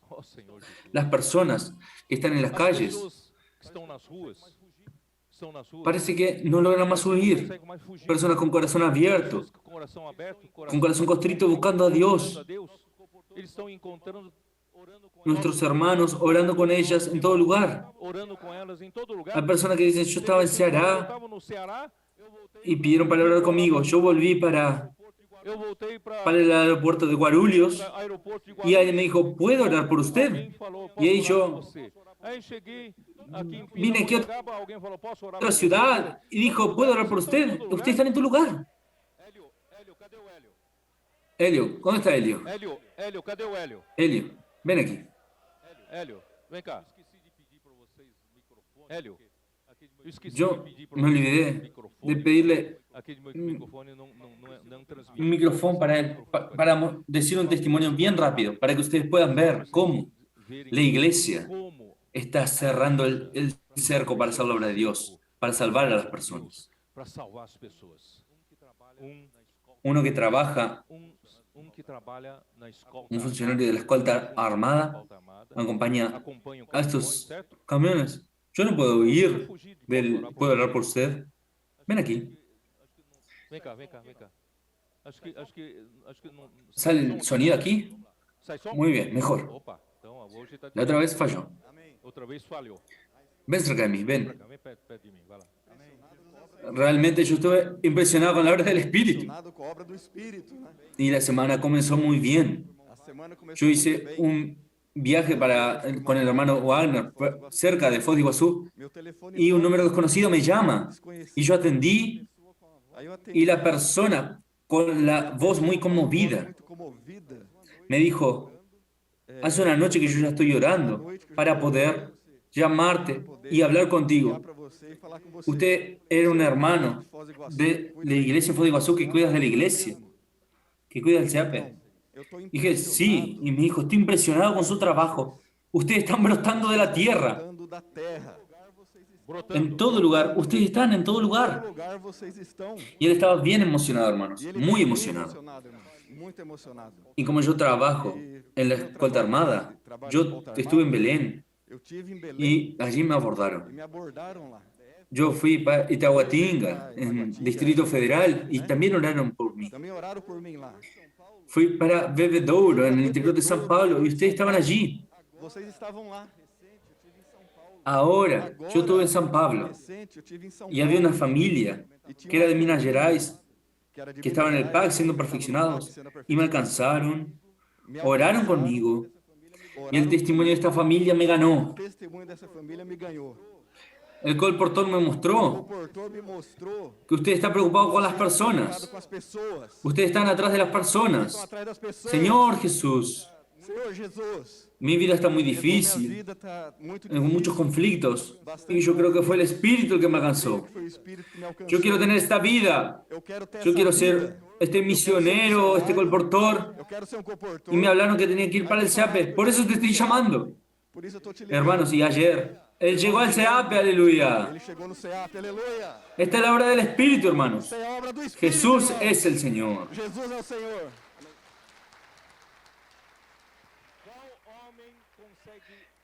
Oh, Senhor Jesus. Las personas que están en las As calles pessoas que estão nas ruas, parece que no logran más não huir. conseguem mais fugir. Personas con corazón abierto, Pessoas com coração aberto, con corazón constrito buscando a Dios. a Deus. Eles estão encontrando, Nuestros hermanos orando con ellas en todo lugar. orando com elas em todo lugar. Hay personas que dicen, yo estaba en Eu Ceará estava no Ceará, y pidieron para hablar conmigo. Yo volví para eu voltei el aeropuerto de Guarulhos para aeroporto de y Guarulhos. alguien me dijo, ¿puedo orar por usted? Alguém falou, posso E aí orar yo por você? Aí cheguei aqui em vine aquí a Pindamonhangaba, alguém falou, posso orar otra por você? ciudad y dijo, ¿puedo orar por usted? Usted está en tu lugar. Hélio, cadê o Hélio? Elio, ¿dónde está Elio? Hélio, cadê o Hélio? Elio, ven aquí. Hélio, vem cá. Hélio, eu esqueci Yo de pedir para me vocês olvidé microfone. de pedirle Aquele microfone não transmite. un micrófono para él, para decir un testimonio bien rápido, para que ustedes puedan ver cómo la iglesia Como está cerrando el cerco para hacer la obra de Dios, para salvar a las personas. para salvar as pessoas. Uno que trabaja, Que trabalha na escolta, un funcionario de la escolta armada, escolta armada, acompaña acompanha o a caminhão, estos certo? camiones. Yo no puedo ir ¿puedo hablar por usted? Ven aquí. Vem cá, vem cá, vem cá. Acho que não. ¿Sale el sonido aquí? Sai som? Muy bien, mejor. Opa, então hoje tá. La otra vez falló. Outra vez falhou. Ven cerca de mí, ven. Vem perto de mim, vai lá. Realmente yo estuve impresionado con la obra del Espíritu. Impressionado com a obra do Espírito, né? Y la semana comenzó muy bien. A semana começou Yo muito hice bem. un viaje con el hermano Wagner cerca de Foz de Iguazú Meu telefone y un toca, número desconocido me llama desconhecido. y yo atendí Aí eu atendi, y la persona con la voz muy conmovida muito comovida. me dijo, hace una noche que yo ya estoy orando para poder llamarte y hablar Ligar contigo. para você e falar com você. Usted era un hermano De Foz do Iguaçu, de cuida la iglesia en Foz de Iguazú que cuidas de la iglesia, que cuida del CEAPE. Eu tô Dije, sí, y me dijo, estoy impresionado con su trabajo. Ustedes están brotando de la tierra. impressionado da terra. brotando. todo lugar. Ustedes están en todo Em todo lugar. lugar vocês estão. Y él estaba bien emocionado, hermanos. E ele Muy estava bem emocionado. emocionado, irmãos. Muito emocionado. Y como yo trabajo E en la como eu escolta armada, trabalho na yo escolta estuve en armada, Belén eu tive em Belém y allí me e abordaron. me abordaram lá. Yo fui para Eu fui Itahuatinga, para en Itaguatinga, Distrito Federal, y né? también oraron por mí. Também oraram por mim lá. Fui para Fui Bebedouro, para en el interior de San Pablo, y em ustedes São estaban Paulo. allí. Vocês estavam lá. Ahora, yo estuve en Agora, San Pablo recente, eu tive em São y había una Paulo familia e tinha que era uma de Minas família Gerais, que era de que Minas estaba en el PAC Gerais, siendo que estava no PAC perfeccionados, sendo y me aperfeiçoado. alcanzaron, Me oraron alcançaram, conmigo, y el oraram testimonio de esta comigo. familia me O ganó. testemunho dessa família me ganhou. El colportor me O mostró comportor me mostrou que usted está preocupado con las que está preocupado personas. com as pessoas. Ustedes están atrás de las Vocês estão personas. atrás das pessoas. Señor Jesús, Senhor Jesus, mi vida está muy minha difícil, vida está muito con muchos difícil, conflictos, y bastante yo creo que fue el conflito. Espíritu el que me Eu creio alcanzó. que foi o Espírito que me Yo quiero alcançou. tener esta vida. Eu quero ter Yo essa quiero vida. ser este Eu quero ser um misionero, este missionário. colportor. Eu quero ser um comportor. Y me hablaron que tenía que ir Aí para me el falaram SEAPE. que eu Por tinha eso que te ir no estoy SEAP. llamando. Por isso eu tô te Hermanos, ligando. y ayer, Él llegó al SEAPE, aleluya. Ele chegou no SEAP, aleluia. Esta es la obra del Espíritu, hermanos. Essa é a obra do Espírito, Jesús irmão. es el Señor. Jesus é o Senhor.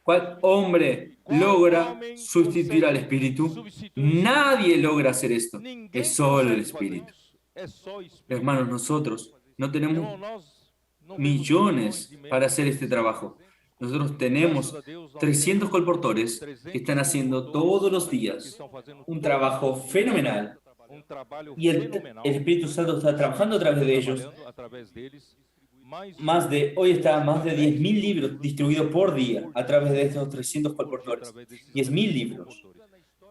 ¿Cuál hombre logra sustituir al Espíritu? Nadie logra hacer esto. Es solo el Espíritu. É só o Espírito. Hermanos, nosotros no Irmão, tenemos nós não vemos millones de para hacer este trabajo. Nosotros tenemos 300 colportores que están haciendo todos los días un trabajo fenomenal trabalho y el fenomenal. Espíritu Santo está trabajando a través de ellos. Trabalhando através deles. Hoy está más de 10.000 libros distribuidos por día a través de estos 300 colportores. 10.000 libros.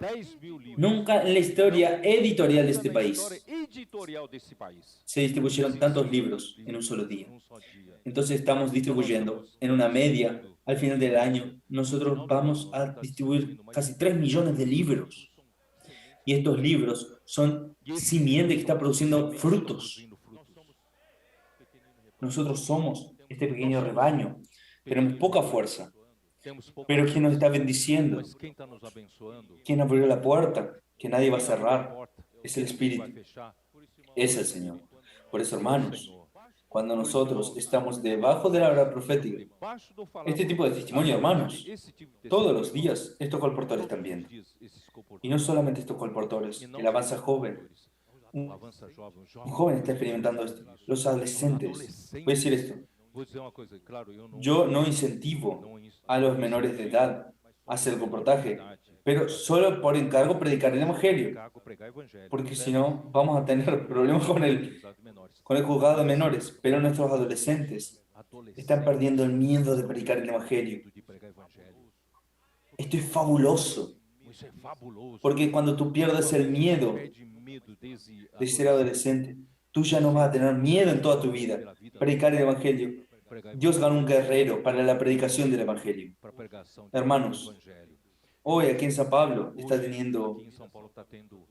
10.000 livros. Nunca en la historia editorial de este Na país história editorial desse país. se distribuyeron tantos libros en un solo día. Um só dia. Entonces estamos distribuyendo en una media, al final del año, nosotros vamos a distribuir casi 3 millones de libros. Y estos libros son simiente que está produciendo frutos. Nosotros somos este pequeño rebaño. Tenemos poca fuerza, Temos pouca pero ¿quién nos está bendiciendo? mas quem está nos abençoando? ¿Quién abrió la puerta? Que nadie va a Quem abriu a cerrar. porta? Es el Vai Espíritu. fechar? Es el Señor. Por eso, hermanos, Senhor. cuando nosotros estamos debajo de la hora profética, Debaixo do falar este tipo de testimonio, hermanos, esse tipo de todos los testemunho, días estos colportores todos también. os dias esses Y no solamente estos colportores, e não el avanza só os joven. pastores, Un o avança jovem, o un jovem joven está experimentando esto. Los adolescentes. Voy a decir esto. Vou dizer uma coisa, claro, eu não Yo no incentivo a los menores de edad a hacer comportaje, pero solo por encargo predicar el Evangelio. cargo pregar evangelho. Porque si no, vamos a tener problemas con el juzgado de menores. Pero nuestros adolescentes están perdiendo el miedo de predicar el Evangelio. de pregar evangelho. Esto es fabuloso, Isso é fabuloso. porque cuando tú pierdes el miedo Perde medo desse de ser adolescente, tú ya no vas a tener miedo en toda tu vida. Predicar el Evangelio. pregar Dios ganó un guerrero para la predicación del Evangelio. para pregação Hermanos, evangelho. hoy aquí en San Pablo está teniendo Aqui em São Paulo está tendo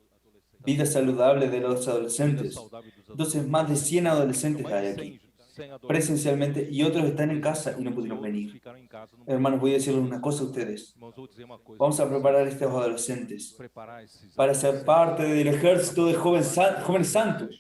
vida saludable de los vida adolescentes. saudável dos Entonces, más de 100 adolescentes hay mais de aquí, 100 adolescentes presencialmente, y otros están en casa y no pudieron venir. ficaram em casa. Não Hermanos, voy a decirles una cosa a ustedes. Irmãos, vou dizer uma coisa. Vamos a preparar a estos adolescentes Preparar esses para ser parte del ejército de jóvenes santos, jovens santos.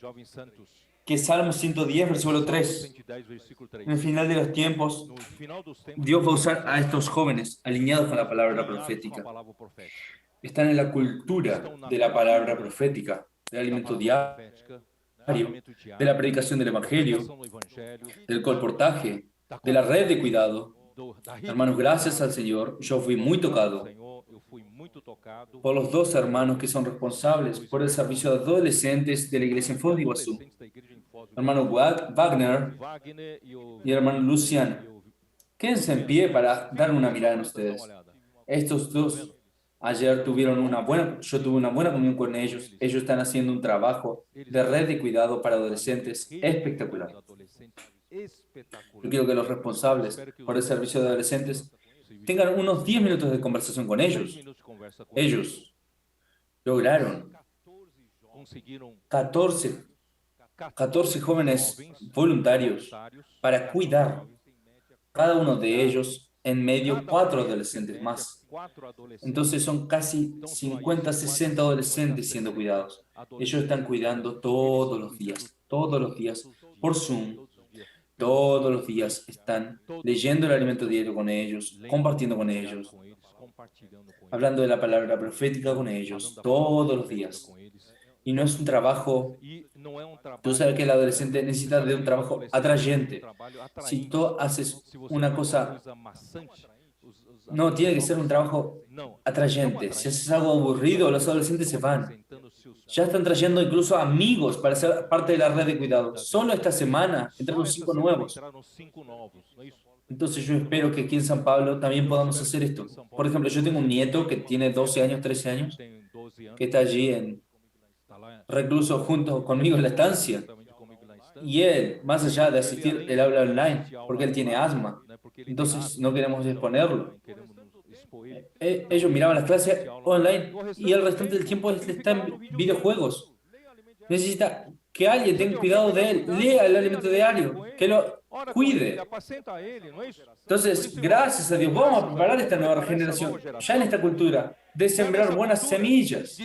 que es Salmo 110, versículo 3. 110, versículo 3. En el final de los tiempos, No final dos tempos, Dios va a usar a estos jóvenes alineados con la palabra alinhados com a profética. palavra profética. Están en la cultura de la palabra profética, del alimento diario, Profética, de alimento la diário, predicación del Evangelio, pregação no evangelho, del colportaje, de la red de cuidado. da rede Hermanos, gracias al Señor, yo fui muy tocado Senhor, eu fui muito tocado por los dos hermanos que son responsables por el servicio de adolescentes de la iglesia en Foz de Iguazú. adolescentes da igreja em Foz do Hermano Wagner Wagner e o y el hermano Luciano. Quédense en pie para dar una mirada en ustedes. Estos dos ayer yo tuve una buena comunión con ellos. Ellos están haciendo un trabajo de red de cuidado para adolescentes espectacular. Yo quiero que los responsables por el servicio de adolescentes tengan unos 10 minutos de conversación con ellos. Ellos lograron conseguiram 14 jóvenes voluntarios para cuidar. Cada uno de ellos en medio 4 adolescentes más. Quatro adolescentes. Entonces son casi 50, 60 adolescentes siendo cuidados. Ellos están cuidando todos los días, por Zoom. Todos los días están leyendo el alimento diario con ellos, compartiendo con ellos, hablando de la palabra profética con ellos, todos los días. Y no es un trabajo, tú sabes que el adolescente necesita de un trabajo atrayente. Si tú haces una cosa, no, tiene que ser un trabajo atrayente. Si haces algo aburrido, los adolescentes se van. Ya están trayendo incluso amigos para ser parte de la red de cuidados. Solo esta semana entraron 5 nuevos. Entonces yo espero que aquí en San Pablo también podamos hacer esto. Por ejemplo, yo tengo un nieto que tiene 12 años, 13 años, que está allí recluso junto conmigo en la estancia. Y él, más allá de asistir, él habla online, porque él tiene asma. Entonces no queremos exponerlo. Ellos miraban las clases online y el restante del tiempo él está en videojuegos. Necesita que alguien tenga cuidado de él, lea el alimento diario, que lo cuide. Entonces, gracias a Dios, vamos a preparar esta nueva generación, ya en esta cultura, de sembrar buenas semillas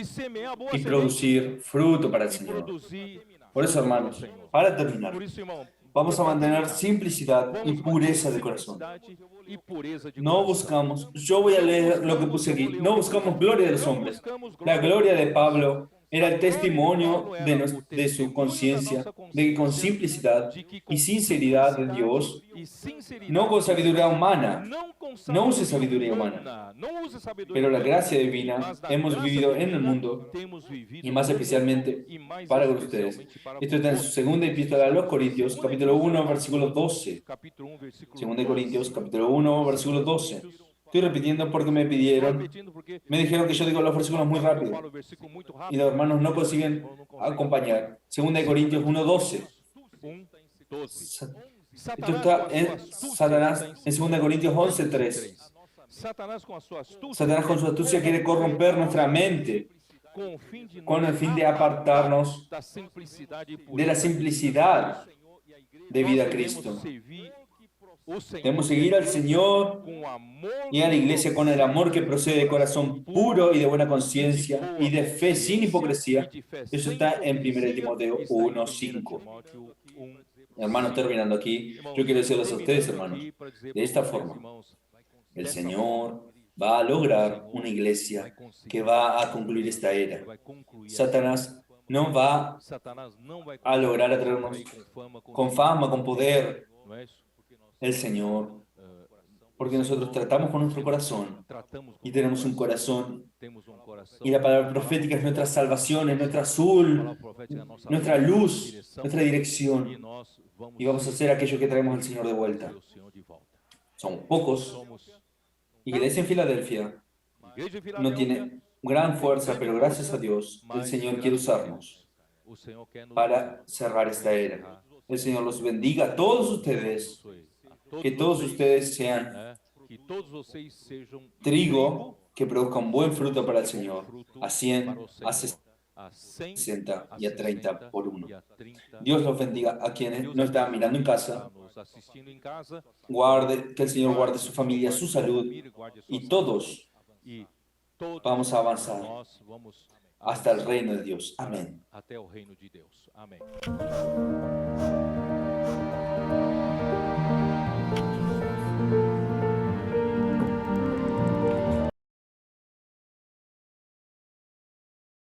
y producir fruto para el Señor. Por eso, hermanos, para terminar, vamos a mantener simplicidad y pureza de corazón. No buscamos, yo voy a leer lo que puse aquí, no buscamos gloria de los hombres. La gloria de Pablo era el testimonio de su conciencia, de que con simplicidad y sinceridad de Dios, no con sabiduría humana, no use sabiduría humana, pero la gracia divina hemos vivido en el mundo y más especialmente para ustedes. Esto está en su segunda epístola a los Corintios, capítulo 1, versículo 12. Segunda de Corintios, capítulo 1, versículo 12. Estoy repitiendo porque me pidieron, me dijeron que yo digo los versículos muy rápido y los hermanos no consiguen acompañar. Segunda de Corintios 1, 12. Esto está en Satanás en 2 Corintios 11, 3. Satanás con su astucia quiere corromper nuestra mente con el fin de apartarnos de la simplicidad de vida a Cristo. Debemos seguir al Señor y a la iglesia con el amor que procede de corazón puro y de buena conciencia y de fe sin hipocresía. Eso está en 1 Timoteo 1, 5. Hermanos, terminando aquí, yo quiero decirles a ustedes, hermanos, de esta forma, el Señor va a lograr una iglesia que va a concluir esta era. Satanás no va a lograr atraernos con fama, con poder. El Señor, porque nosotros tratamos con nuestro corazón y tenemos un corazón y la palabra profética es nuestra salvación, es nuestra azul, nuestra luz, nuestra dirección y vamos a hacer aquello que traemos al Señor de vuelta. Somos pocos. Iglesia en Filadelfia no tiene gran fuerza, pero gracias a Dios el Señor quiere usarnos para cerrar esta era. El Señor los bendiga a todos ustedes. Que todos ustedes sean trigo que produzca un buen fruto para el Señor, a 100, a 60 y a 30 por uno. Dios los bendiga a quienes nos están mirando en casa. Que el Señor guarde su familia, su salud y todos vamos a avanzar hasta el reino de Dios. Amén.